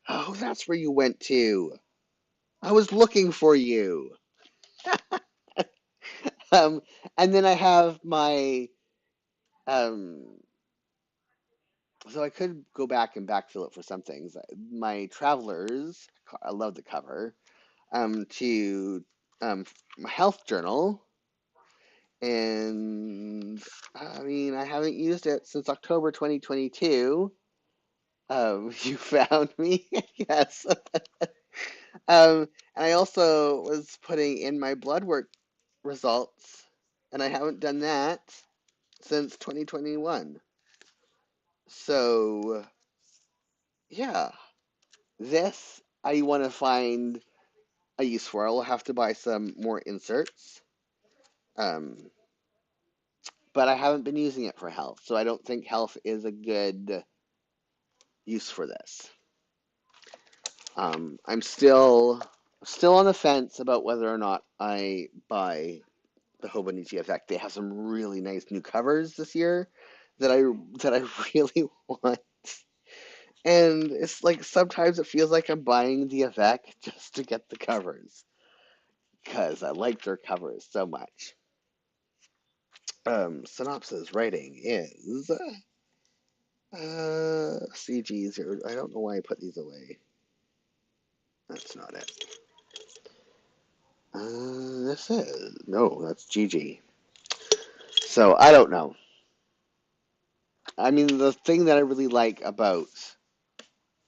Oh, that's where you went to. I was looking for you. Um, and then I have my, um, so I could go back and backfill it for some things. My Travelers, I love the cover, to my health journal. And I mean, I haven't used it since October 2022. You found me? Yes. And I also was putting in my blood work results, and I haven't done that since 2021. So, yeah, this I want to find a use for. I'll have to buy some more inserts. Um, but I haven't been using it for health, so I don't think health is a good use for this. I'm still on the fence about whether or not I buy the Hobonichi Effect. They have some really nice new covers this year that I really want. And it's like sometimes it feels like I'm buying the Effect just to get the covers because I like their covers so much. Synopsis writing is CG0. I don't know why I put these away. That's not it. This is no, that's GG. So I don't know. I mean, the thing that I really like about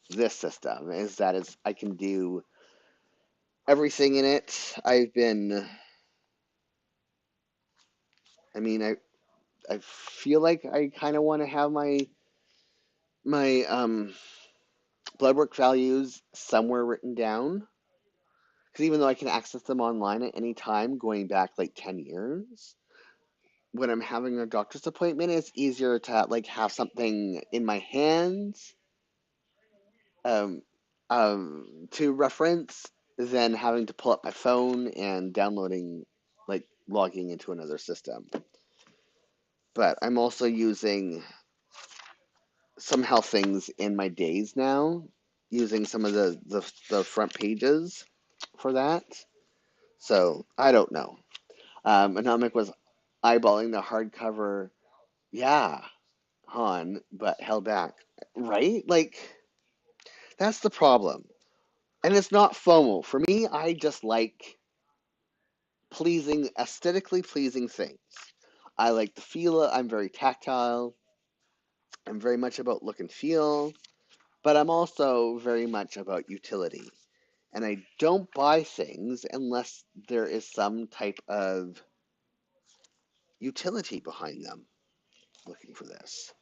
this system is that I can do everything in it. I mean, I feel like I kind of want to have my blood work values somewhere written down. Because even though I can access them online at any time, going back like 10 years, when I'm having a doctor's appointment, it's easier to like have something in my hands. Um, to reference than having to pull up my phone and downloading, like logging into another system. But I'm also using somehow things in my days now, using some of the front pages for that. So I don't know. Anomic was eyeballing the hardcover, yeah, Han, but held back. Right? Like, that's the problem. And it's not FOMO. For me, I just like pleasing, aesthetically pleasing things. I like the feel. I'm very tactile. I'm very much about look and feel, but I'm also very much about utility. And I don't buy things unless there is some type of utility behind them. Looking for this.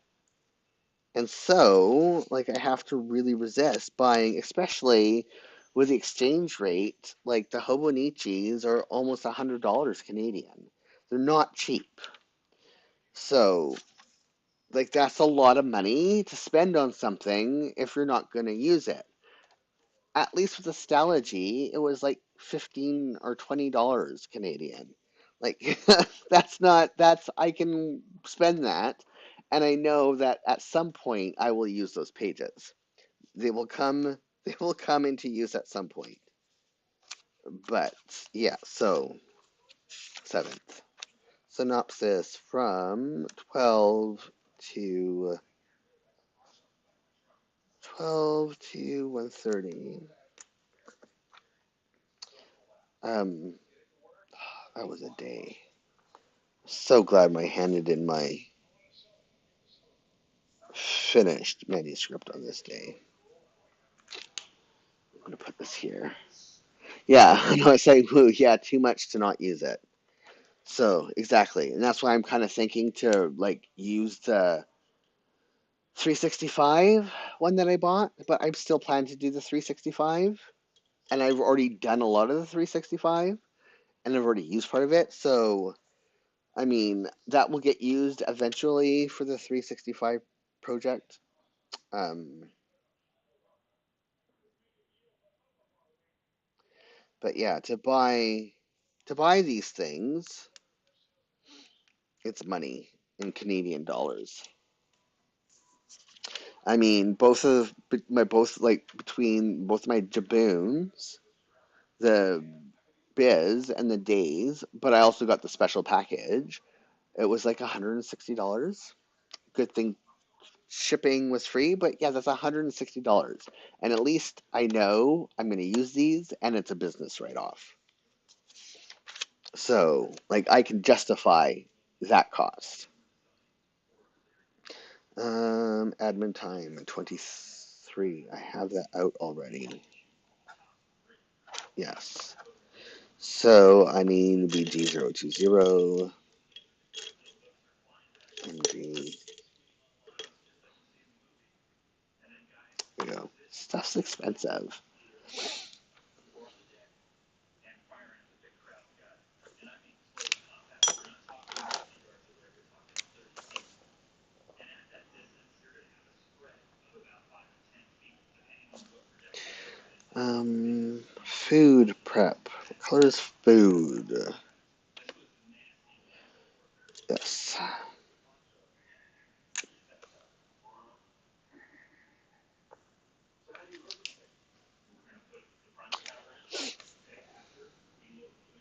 And so, like, I have to really resist buying, especially with the exchange rate. Like, the Hobonichis are almost $100 Canadian. They're not cheap. So, like, that's a lot of money to spend on something if you're not going to use it. At least with the Stalogy, it was like 15 or $20 Canadian. Like, I can spend that, and I know that at some point I will use those pages. They will come, they will come into use at some point. But yeah, so 7th. Synopsis from 12 to 1:30. Um, that was a day. So glad I handed in my finished manuscript on this day. I'm gonna put this here. Yeah, I know I say woo, yeah, too much to not use it. So exactly, and that's why I'm kind of thinking to like use the 365 one that I bought, but I'm still planning to do the 365, and I've already done a lot of the 365, and I've already used part of it. So I mean, that will get used eventually for the 365 project. Um, but yeah, to buy these things, it's money in Canadian dollars. I mean, both like between both my Jibuns, the Biz and the Days, but I also got the special package. It was like $160. Good thing shipping was free, but yeah, that's $160. And at least I know I'm going to use these and it's a business write-off. So, like, I can justify that cost. Admin time 23. I have that out already. Yes. So I mean BG020 NG. There we go. Stuff's expensive. Food prep. What color is food? Yes.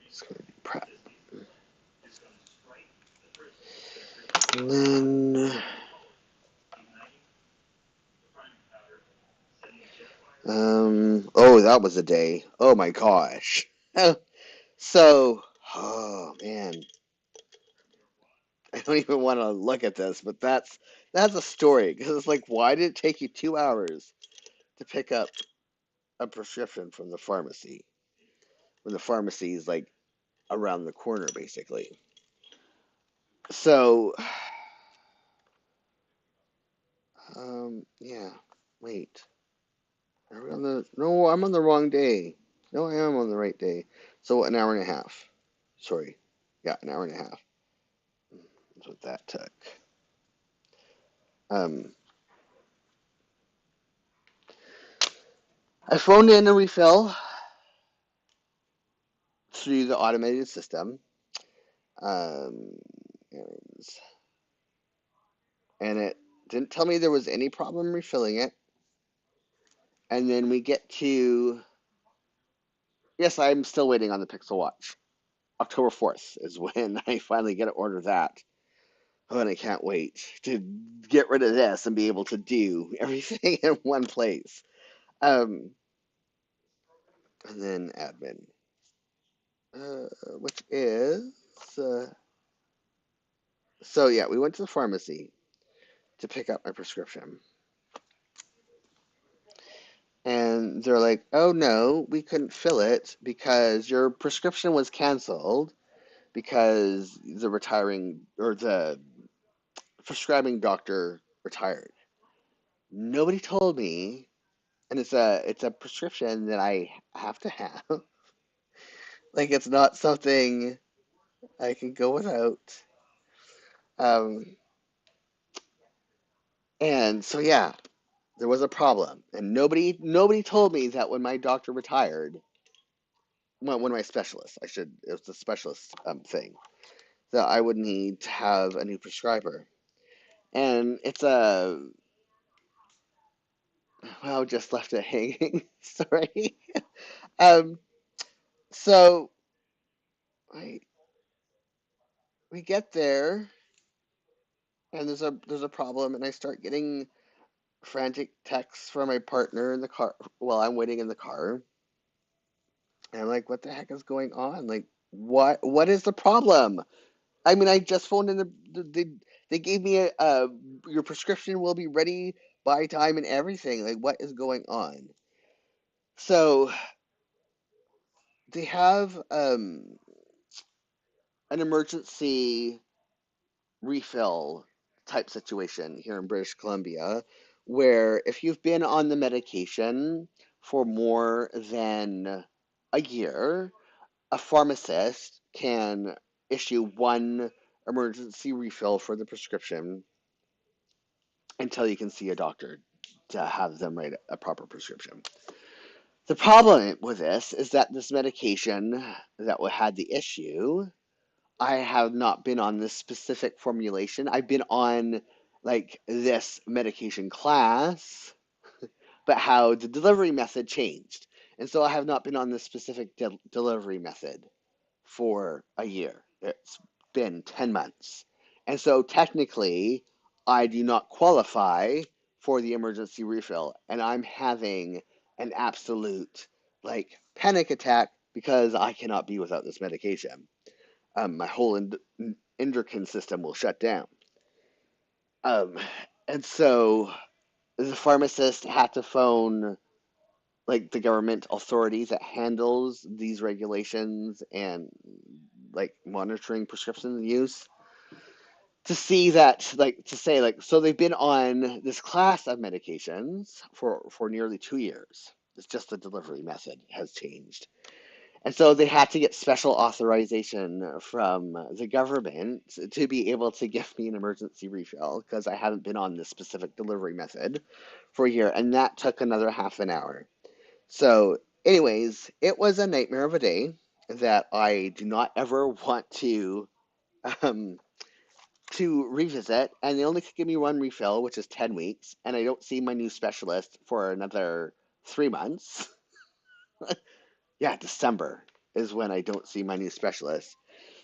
It's gonna be prep. And then oh, that was a day. Oh my gosh. So, oh man, I don't even want to look at this, but that's a story because it's like, why did it take you 2 hours to pick up a prescription from the pharmacy when the pharmacy is like around the corner, basically? So, yeah. Wait, are we on the? No, I'm on the wrong day. No, I am on the right day. So an hour and a half. Sorry, yeah, an hour and a half. That's what that took. Um, I phoned in a refill through the automated system. Um, and it didn't tell me there was any problem refilling it. And then we get to, yes, I'm still waiting on the Pixel Watch. October 4th is when I finally get to order that. Oh, and I can't wait to get rid of this and be able to do everything in one place. Um, and then admin, which is, uh, so yeah, we went to the pharmacy to pick up my prescription. And they're like, oh no, we couldn't fill it because your prescription was canceled because the retiring or the prescribing doctor retired. Nobody told me, and it's a prescription that I have to have. Like it's not something I can go without. Um, and so yeah, there was a problem, and nobody told me that when my doctor retired, when my specialist, it was the specialist thing that I would need to have a new prescriber. And it's a, well, just left it hanging. Sorry. Um, so I, we get there and there's a problem and I start getting frantic texts from my partner in the car while I'm waiting in the car. And I'm like, what the heck is going on? Like, what is the problem? I mean, I just phoned in they gave me your prescription will be ready by time and everything. Like, what is going on? So they have an emergency refill type situation here in British Columbia, where if you've been on the medication for more than a year, a pharmacist can issue one emergency refill for the prescription until you can see a doctor to have them write a proper prescription. The problem with this is that this medication that had the issue, I have not been on this specific formulation. I've been on like this medication class, but how the delivery method changed. And so I have not been on this specific delivery method for a year. It's been 10 months. And so technically, I do not qualify for the emergency refill. And I'm having an absolute like panic attack because I cannot be without this medication. My whole endocrine system will shut down. Um, and so the pharmacist had to phone like the government authorities that handles these regulations and like monitoring prescription use to see that like to say like so they've been on this class of medications for nearly 2 years. It's just the delivery method has changed. And so they had to get special authorization from the government to be able to give me an emergency refill because I haven't been on this specific delivery method for a year. And that took another half an hour. So, anyways, it was a nightmare of a day that I do not ever want um, to revisit. And they only could give me one refill, which is 10 weeks. And I don't see my new specialist for another 3 months. Yeah, December is when I don't see my new specialist.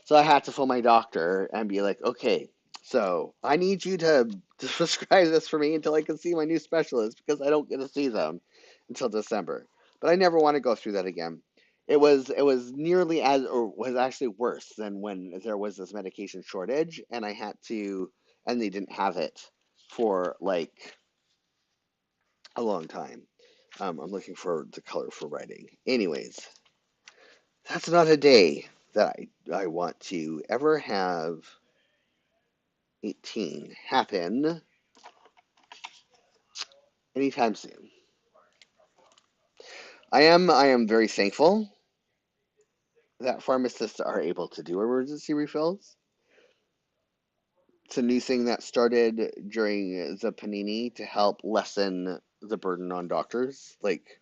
So I had to phone my doctor and be like, okay, so I need you to prescribe this for me until I can see my new specialist because I don't get to see them until December. But I never want to go through that again. It was nearly as or was actually worse than when there was this medication shortage and I had to and they didn't have it for like a long time. I'm looking for the color for writing. Anyways, that's not a day that I want to ever have 18 happen anytime soon. I am very thankful that pharmacists are able to do emergency refills. It's a new thing that started during the panini to help lessen the burden on doctors. Like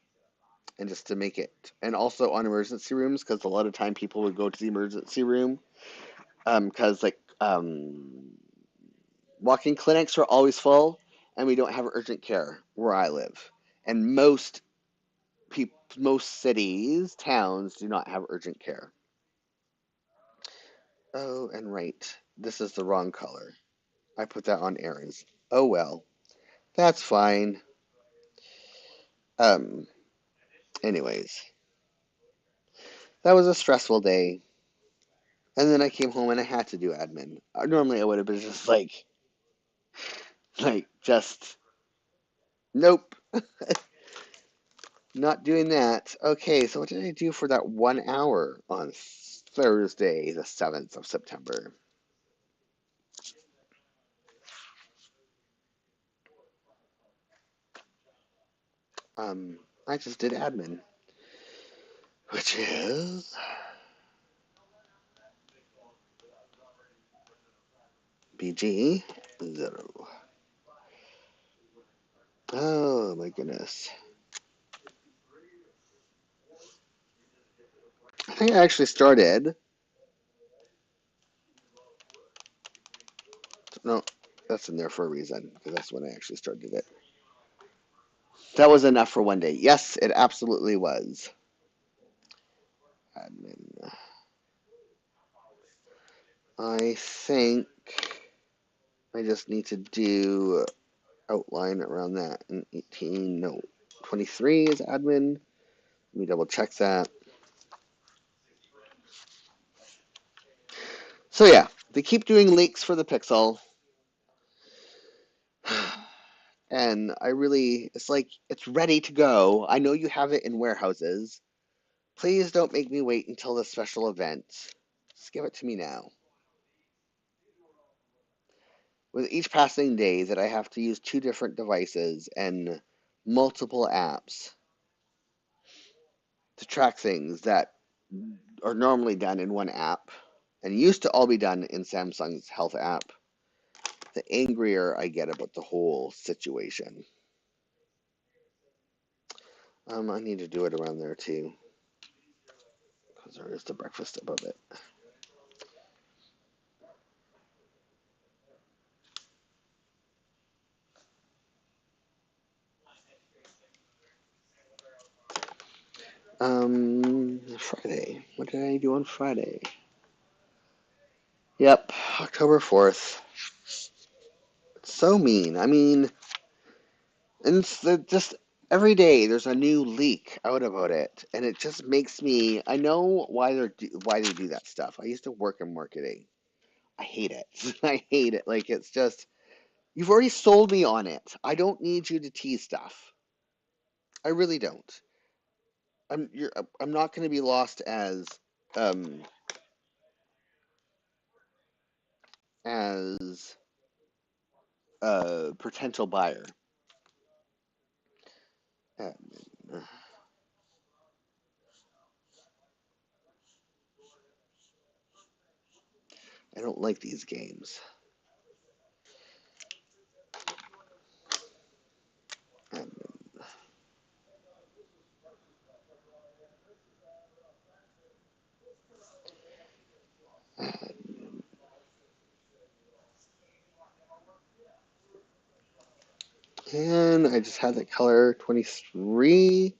and just to make it, and also on emergency rooms because a lot of time people would go to the emergency room because walk-in clinics are always full, and we don't have urgent care where I live, and most cities, towns do not have urgent care. Oh, and right, this is the wrong color. I put that on Aaron's. Oh well, that's fine. Um, anyways, that was a stressful day. And then I came home and I had to do admin. Normally I would have been just just, nope, not doing that. Okay, so what did I do for that 1 hour on Thursday, the 7th of September? I just did admin, which is BG 0. Oh my goodness. I think I actually started. No, that's in there for a reason, because that's when I actually started it. That was enough for one day. Yes, it absolutely was. Admin. I think I just need to do outline around that. And 18, no, 23 is admin. Let me double check that. So yeah, they keep doing leaks for the Pixel. And it's like, it's ready to go. I know you have it in warehouses. Please don't make me wait until the special event. Just give it to me now. With each passing day that I have to use two different devices and multiple apps to track things that are normally done in one app and used to all be done in Samsung's health app, the angrier I get about the whole situation. I need to do it around there too, because there is the breakfast above it. Friday. What did I do on Friday? Yep, October 4th. It's so mean. I mean, and just every day there's a new leak out about it, and it just makes me. I know why they do that stuff. I used to work in marketing. I hate it. I hate it. Like, it's just, you've already sold me on it. I don't need you to tease stuff. I really don't. I'm not going to be lost um as a potential buyer. Um, I don't like these games. Um, and I just had the color 23.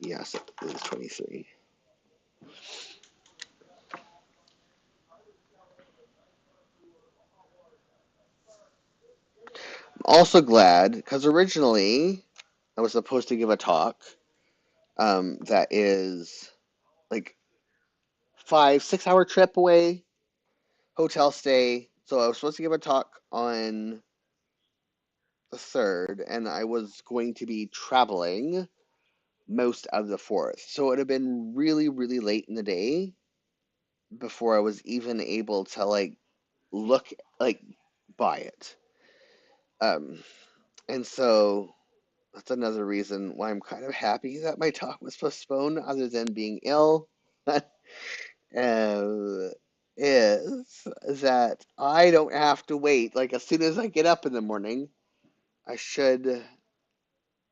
Yes, it is 23. I'm also glad because originally I was supposed to give a talk that is like 5, 6 hour trip away, hotel stay. So I was supposed to give a talk on the 3rd, and I was going to be traveling most of the 4th. So it would have been really, really late in the day before I was even able to look like buy it. Um, and so that's another reason why I'm kind of happy that my talk was postponed, other than being ill. uh, is that I don't have to wait. Like, as soon as I get up in the morning, I should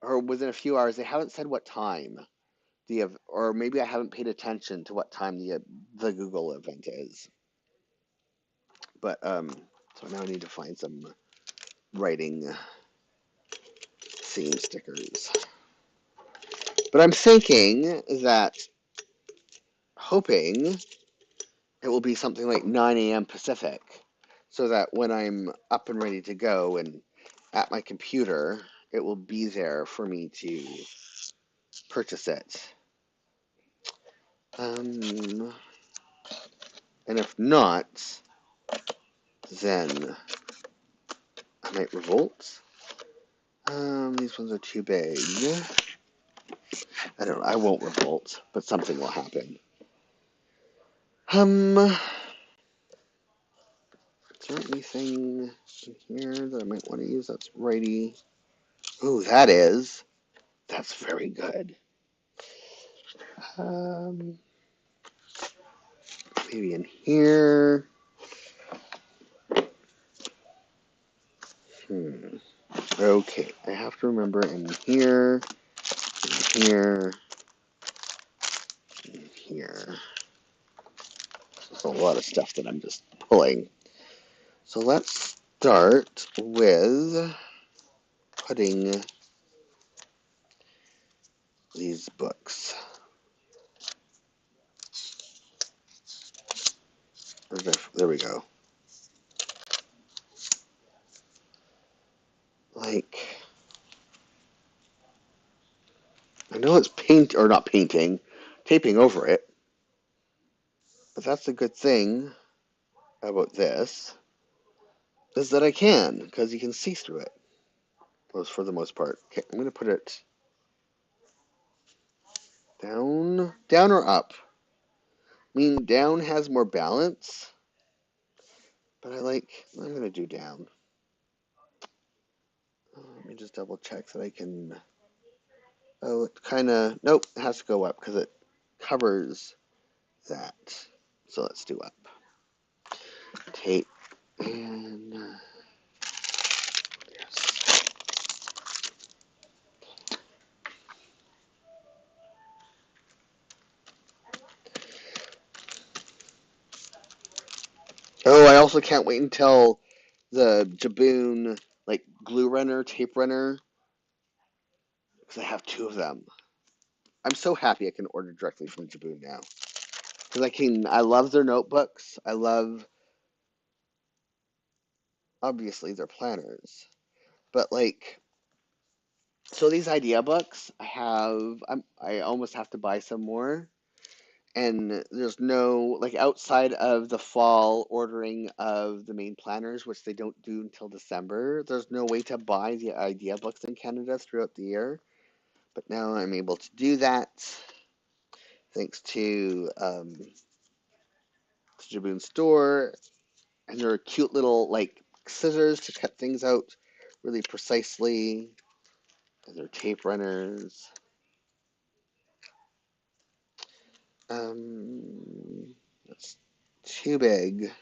or within a few hours. They haven't said what time or maybe I haven't paid attention to what time the Google event is. But so now I need to find some writing theme stickers. But I'm thinking that, hoping it will be something like 9 a.m. Pacific, so that when I'm up and ready to go and at my computer, it will be there for me to purchase it. And if not, then I might revolt. These ones are too big. I don't know. I won't revolt, but something will happen. Is there anything in here that I might want to use that's righty? Ooh, that's very good. Maybe in here. Okay, I have to remember in here, in here. There's a lot of stuff that I'm just pulling. So let's start with putting these books. There we go. Like, I know it's not painting, taping over it, but that's the good thing about this, is that I can, because you can see through it, for the most part. Okay, I'm going to put it down or up. I mean, down has more balance, but I'm going to do down. Let me just double check that I can, it kind of, nope, it has to go up because it covers that. So let's do up. Tape, and yes. Oh, I also can't wait until the Jibun glue runner, tape runner, because I have two of them. I'm so happy I can order directly from Jibun now. Because I love their notebooks. I love, obviously, their planners. But so these idea books, I almost have to buy some more. And there's no, outside of the fall ordering of the main planners, which they don't do until December, there's no way to buy the idea books in Canada throughout the year. But now I'm able to do that thanks to Jibun Store. And there are cute little, scissors to cut things out really precisely. And they're tape runners. That's too big.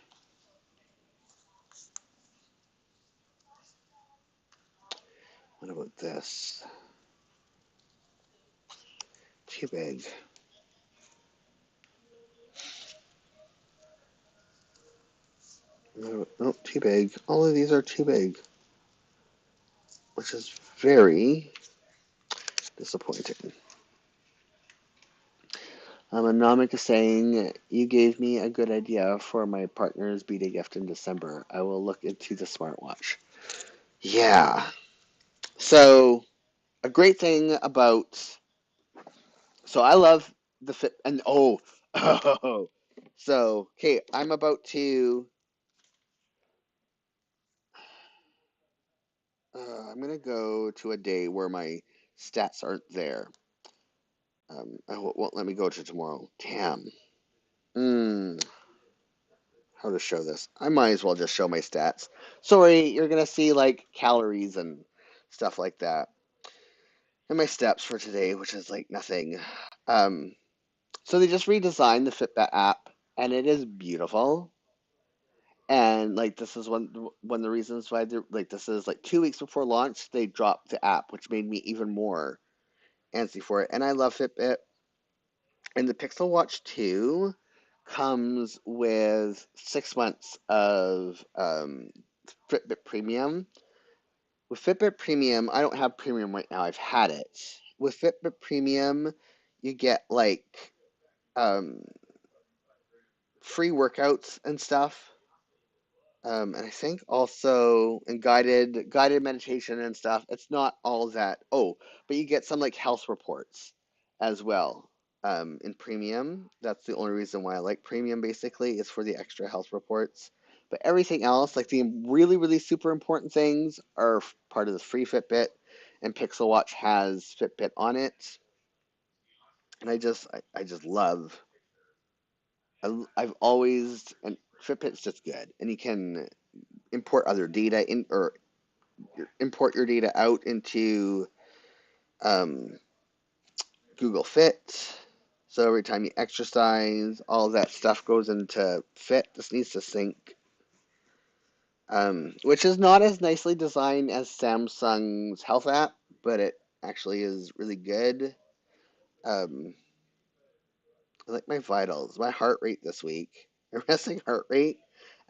What about this? Too big. No, nope, too big. All of these are too big, which is very disappointing. Anamik is saying, you gave me a good idea for my partner's B-Day gift in December. I will look into the smartwatch. Yeah. So, a great thing about... So, I love the Fit... And, oh. So, okay, I'm about to... I'm going to go to a day where my stats aren't there. It won't let me go to tomorrow. Damn. How to show this? I might as well just show my stats. Sorry, you're going to see calories and stuff like that. And my steps for today, which is nothing. So they just redesigned the Fitbit app, and it is beautiful. And like this is one of the reasons why like this is like 2 weeks before launch they dropped the app, which made me even more antsy for it. And I love Fitbit. And the Pixel Watch 2 comes with 6 months of Fitbit Premium. With Fitbit Premium, I don't have Premium right now. I've had it. With Fitbit Premium, you get like um, free workouts and stuff. And I think also in guided meditation and stuff. It's not all that. Oh, but you get some like health reports as well. In premium, that's the only reason why I like premium. Basically, is for the extra health reports. But everything else, like the really really super important things, are part of the free Fitbit, and Pixel Watch has Fitbit on it. And I just love. I've always and Fitbit's just good, and you can import other data in or import your data out into um, Google Fit. So every time you exercise, all that stuff goes into Fit. This needs to sync, which is not as nicely designed as Samsung's Health app, but it actually is really good. Um, I like my vitals, my heart rate this week. My resting heart rate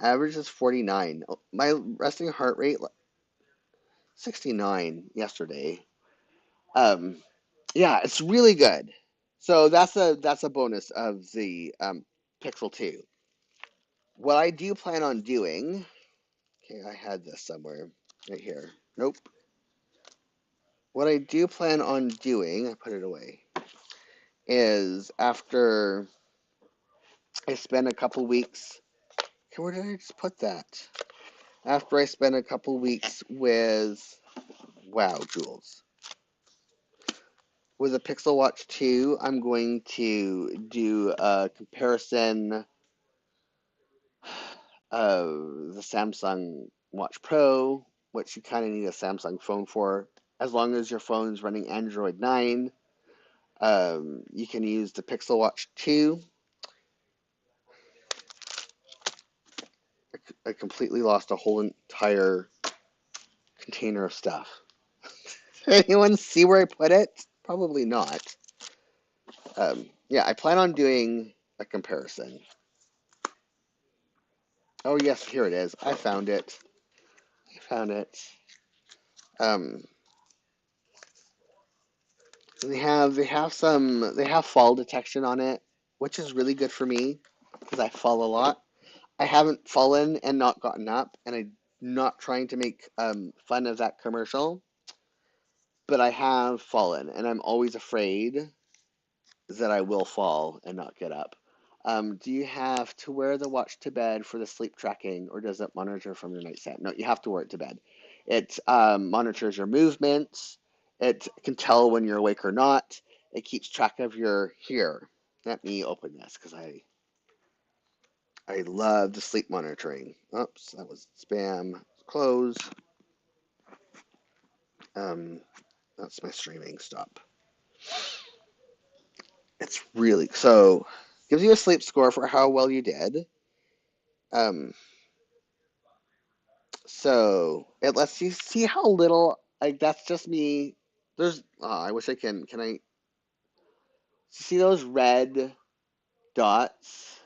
average is 49. My resting heart rate 69 yesterday. Um, Yeah, it's really good. So that's a bonus of the Pixel 2. What I do plan on doing, okay, I had this somewhere right here. Nope. What I do plan on doing, I put it away, is after I spend a couple weeks. Okay, where did I just put that? After I spend a couple weeks with, wow, Jules. With the Pixel Watch 2, I'm going to do a comparison the Samsung Watch Pro, which you kind of need a Samsung phone for. As long as your phone's running Android 9, you can use the Pixel Watch 2. I completely lost a whole entire container of stuff. Anyone see where I put it? Probably not. Yeah, I plan on doing a comparison. Oh, yes, here it is. I found it. I found it. Um, they have fall detection on it, which is really good for me because I fall a lot. I haven't fallen and not gotten up, and I'm not trying to make fun of that commercial, but I have fallen, and I'm always afraid that I will fall and not get up. Do you have to wear the watch to bed for the sleep tracking, or does it monitor from your nightstand? No, you have to wear it to bed. It monitors your movements. It can tell when you're awake or not. It keeps track of your here. Let me open this because I love the sleep monitoring. Oops, that was spam. Close. Um, that's my streaming. Stop. It's really so gives you a sleep score for how well you did. Um, so it lets you see how little, like that's just me. There's, I wish I can I see those red dots?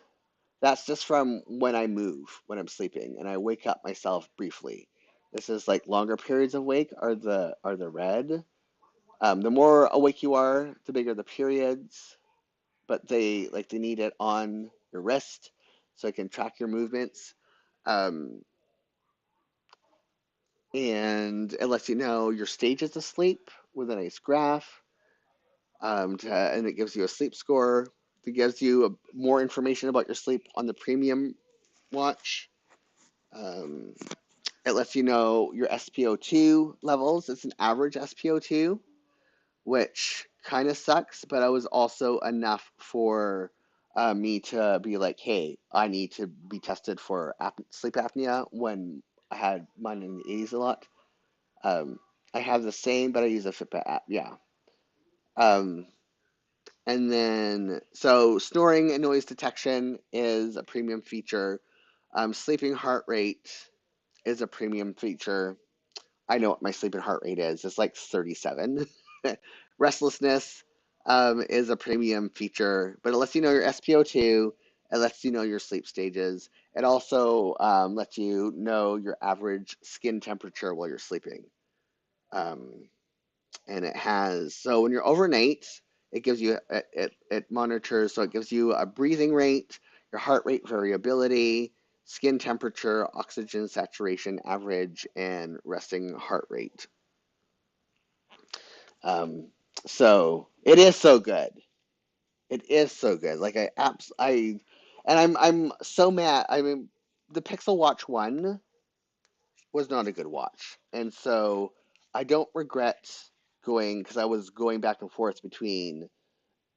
That's just from when I move, when I'm sleeping, and I wake up myself briefly. This is like longer periods of wake are the red. The more awake you are, the bigger the periods, but they need it on your wrist so it can track your movements. Um, and it lets you know your stages of sleep with a nice graph, and it gives you a sleep score. It gives you more information about your sleep on the premium watch. Um, it lets you know your SpO2 levels. It's an average SpO2, which kind of sucks, but it was also enough for me to be like, hey, I need to be tested for sleep apnea when I had mine in the 80s a lot. Um, I have the same, but I use a Fitbit app. Yeah. Um, and then, so snoring and noise detection is a premium feature. Sleeping heart rate is a premium feature. I know what my sleeping heart rate is. It's like 37. Restlessness is a premium feature, but it lets you know your SpO2. It lets you know your sleep stages. It also lets you know your average skin temperature while you're sleeping. Um, and it has, so when you're overnight, it gives you, it monitors, so it gives you a breathing rate, your heart rate variability, skin temperature, oxygen saturation average, and resting heart rate. Um, so it is so good. It is so good. Like and I'm so mad. I mean, the Pixel Watch 1 was not a good watch. And so I don't regret going, because I was going back and forth between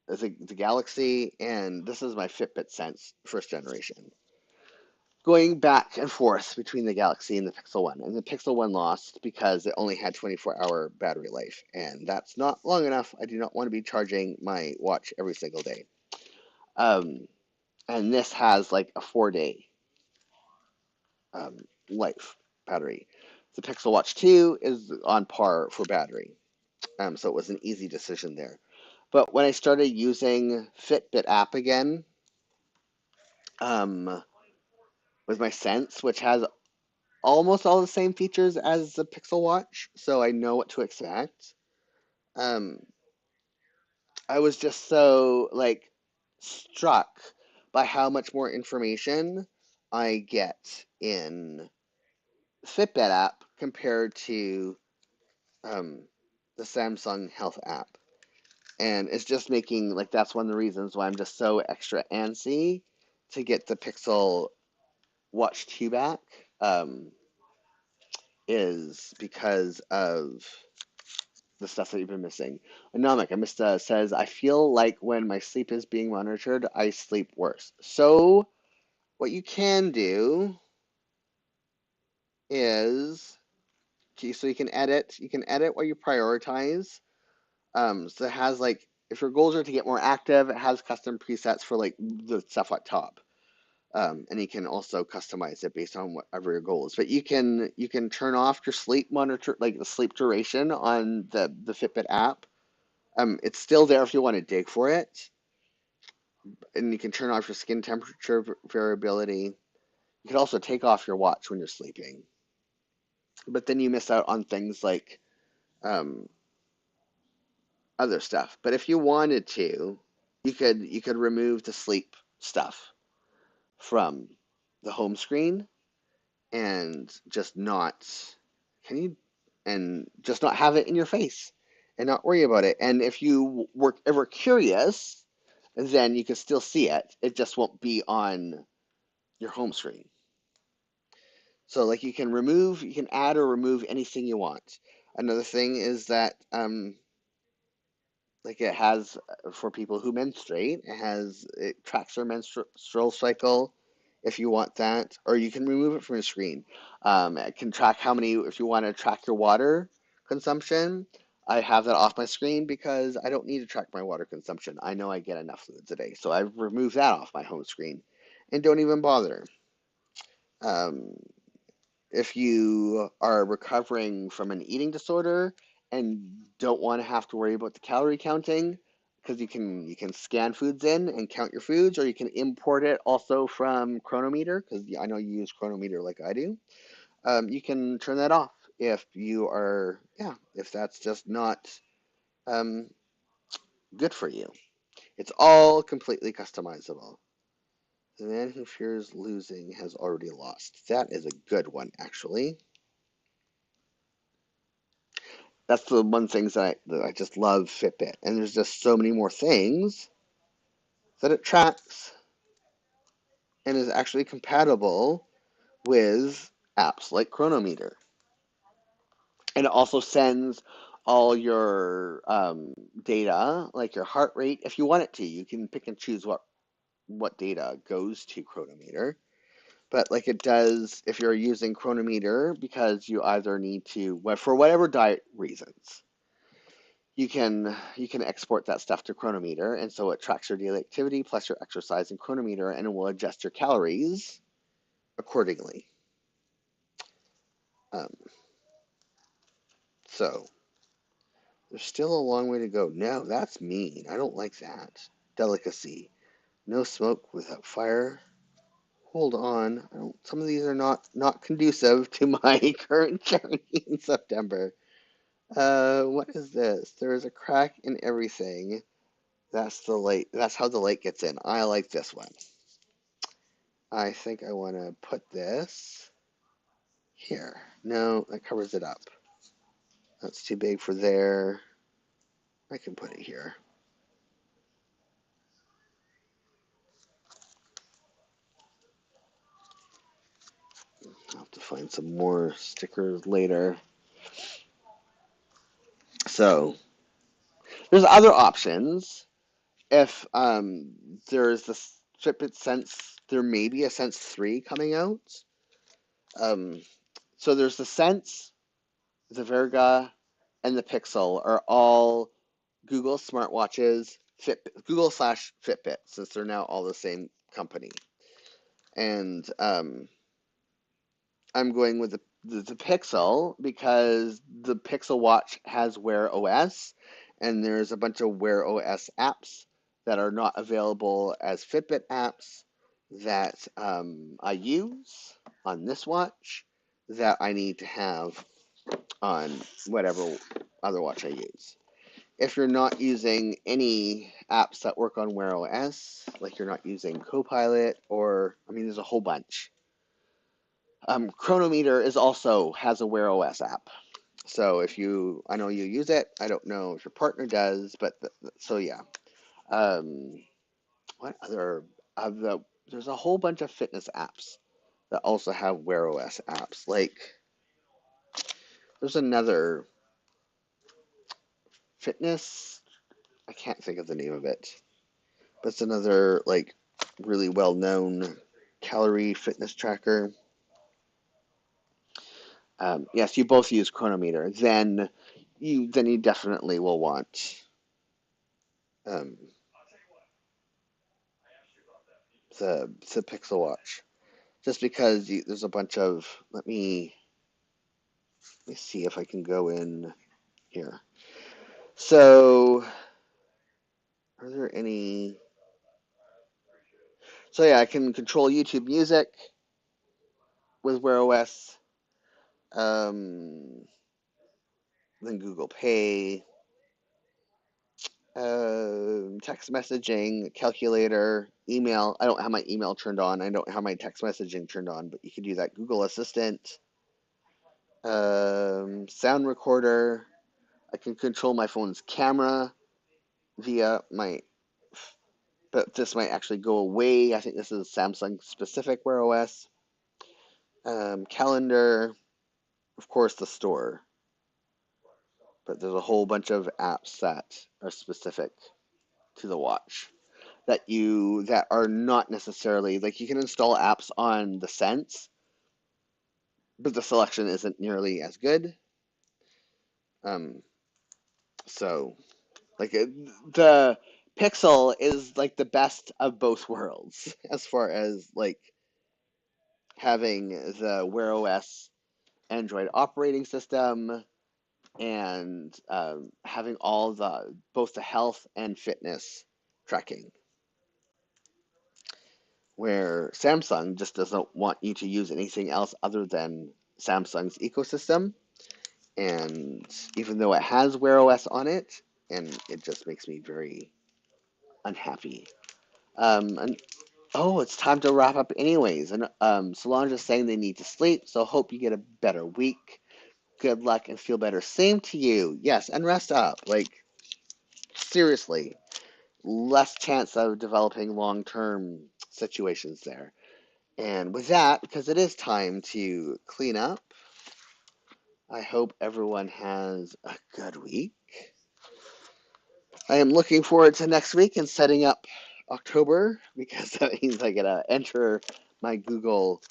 the Galaxy, and this is my Fitbit Sense first generation. Going back and forth between the Galaxy and the Pixel 1. And the Pixel 1 lost because it only had 24-hour battery life. And that's not long enough. I do not want to be charging my watch every single day. Um, and this has like a 4-day um, life battery. The Pixel Watch 2 is on par for battery. So it was an easy decision there. But when I started using Fitbit app again, um, with my Sense, which has almost all the same features as the Pixel Watch, so I know what to expect. Um, I was just so like struck by how much more information I get in Fitbit app compared to um, the Samsung Health app. And it's just making, like, that's one of the reasons why I'm just so extra antsy to get the Pixel Watch 2 back, um, is because of the stuff that you've been missing. Anomic, I missed, says, I feel like when my sleep is being monitored, I sleep worse. So what you can do is, so you can edit what you prioritize. So it has like, if your goals are to get more active, it has custom presets for like the stuff at top. And you can also customize it based on whatever your goal is. But you can turn off your sleep monitor, like the sleep duration on the Fitbit app. It's still there if you want to dig for it, and you can turn off your skin temperature variability. You can also take off your watch when you're sleeping, but then you miss out on things like um, other stuff. But if you wanted to, you could remove the sleep stuff from the home screen and just not can you and just not have it in your face and not worry about it. And if you were ever curious, then you can still see it. It just won't be on your home screen. So like you can add or remove anything you want. Another thing is that like it has for people who menstruate, it tracks their menstrual cycle if you want that, or you can remove it from your screen. It can track how many, if you want to track your water consumption. I have that off my screen because I don't need to track my water consumption. I know I get enough fluids a day, so I've removed that off my home screen and don't even bother. Um, if you are recovering from an eating disorder and don't want to have to worry about the calorie counting, because you can scan foods in and count your foods, or you can import it also from Chronometer, because I know you use Chronometer like I do. You can turn that off if you are, yeah, if that's just not um, good for you. It's all completely customizable. The man who fears losing has already lost. That is a good one, actually. That's the one things that I just love Fitbit. And there's just so many more things that it tracks and is actually compatible with apps like Chronometer. And it also sends all your data, like your heart rate, if you want it to. You can pick and choose what data goes to Chronometer. But like it does if you're using Chronometer because you either need to, for whatever diet reasons, you can export that stuff to Chronometer, and so it tracks your daily activity plus your exercise in Chronometer, and it will adjust your calories accordingly. Um, so there's still a long way to go. No, that's mean. I don't like that. Delicacy. No smoke without fire. Hold on. Some of these are not conducive to my current journey in September. What is this? There is a crack in everything. That's the light. That's how the light gets in. I like this one. I think I want to put this here. No, that covers it up. That's too big for there. I can put it here. I'll have to find some more stickers later. So there's other options. If there's this Fitbit Sense, there may be a Sense 3 coming out. Um, so there's the Sense, the Verga, and the Pixel are all Google smartwatches, Google slash Fitbit, since they're now all the same company. And I'm going with the Pixel because the Pixel Watch has Wear OS, and there's a bunch of Wear OS apps that are not available as Fitbit apps that I use on this watch that I need to have on whatever other watch I use. If you're not using any apps that work on Wear OS, like you're not using Copilot, or I mean, there's a whole bunch. Chronometer is also has a Wear OS app. So if you, I know you use it. I don't know if your partner does, but so yeah. Um, what other of the? There's a whole bunch of fitness apps that also have Wear OS apps. Like there's another fitness. I can't think of the name of it, but it's another like really well known calorie fitness tracker. Yes, you both use Chronometer. Then you definitely will want um, the Pixel Watch, just because there's a bunch of. Let me see if I can go in here. So, are there any? So yeah, I can control YouTube Music with Wear OS. Um, then Google Pay, text messaging, calculator, email. I don't have my email turned on. I don't have my text messaging turned on, but you can do that. Google Assistant, sound recorder. I can control my phone's camera via my, but this might actually go away. I think this is Samsung specific Wear OS. Calendar, of course, the store. But there's a whole bunch of apps that are specific to the watch that are not necessarily like you can install apps on the Sense, but the selection isn't nearly as good. Um, so like the Pixel is like the best of both worlds as far as like having the Wear OS Android operating system and having all the both the health and fitness tracking. Where Samsung just doesn't want you to use anything else other than Samsung's ecosystem. And even though it has Wear OS on it, and it just makes me very unhappy. And oh, it's time to wrap up anyways. And Solange is saying they need to sleep, so hope you get a better week. Good luck and feel better. Same to you. Yes, and rest up. Like seriously, less chance of developing long-term situations there. And with that, because it is time to clean up, I hope everyone has a good week. I am looking forward to next week and setting up October because that means I gotta enter my Google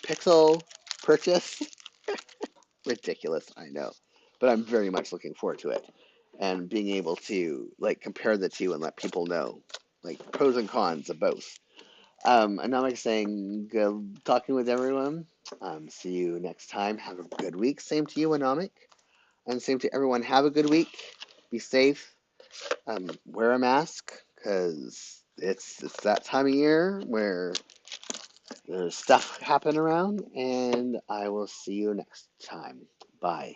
Pixel purchase. Ridiculous, I know, but I'm very much looking forward to it and being able to like compare the two and let people know like pros and cons of both. Anomik saying good talking with everyone. See you next time. Have a good week. Same to you, Anomik. And same to everyone. Have a good week. Be safe. Wear a mask because it's that time of year where there's stuff happen around. And I will see you next time. Bye.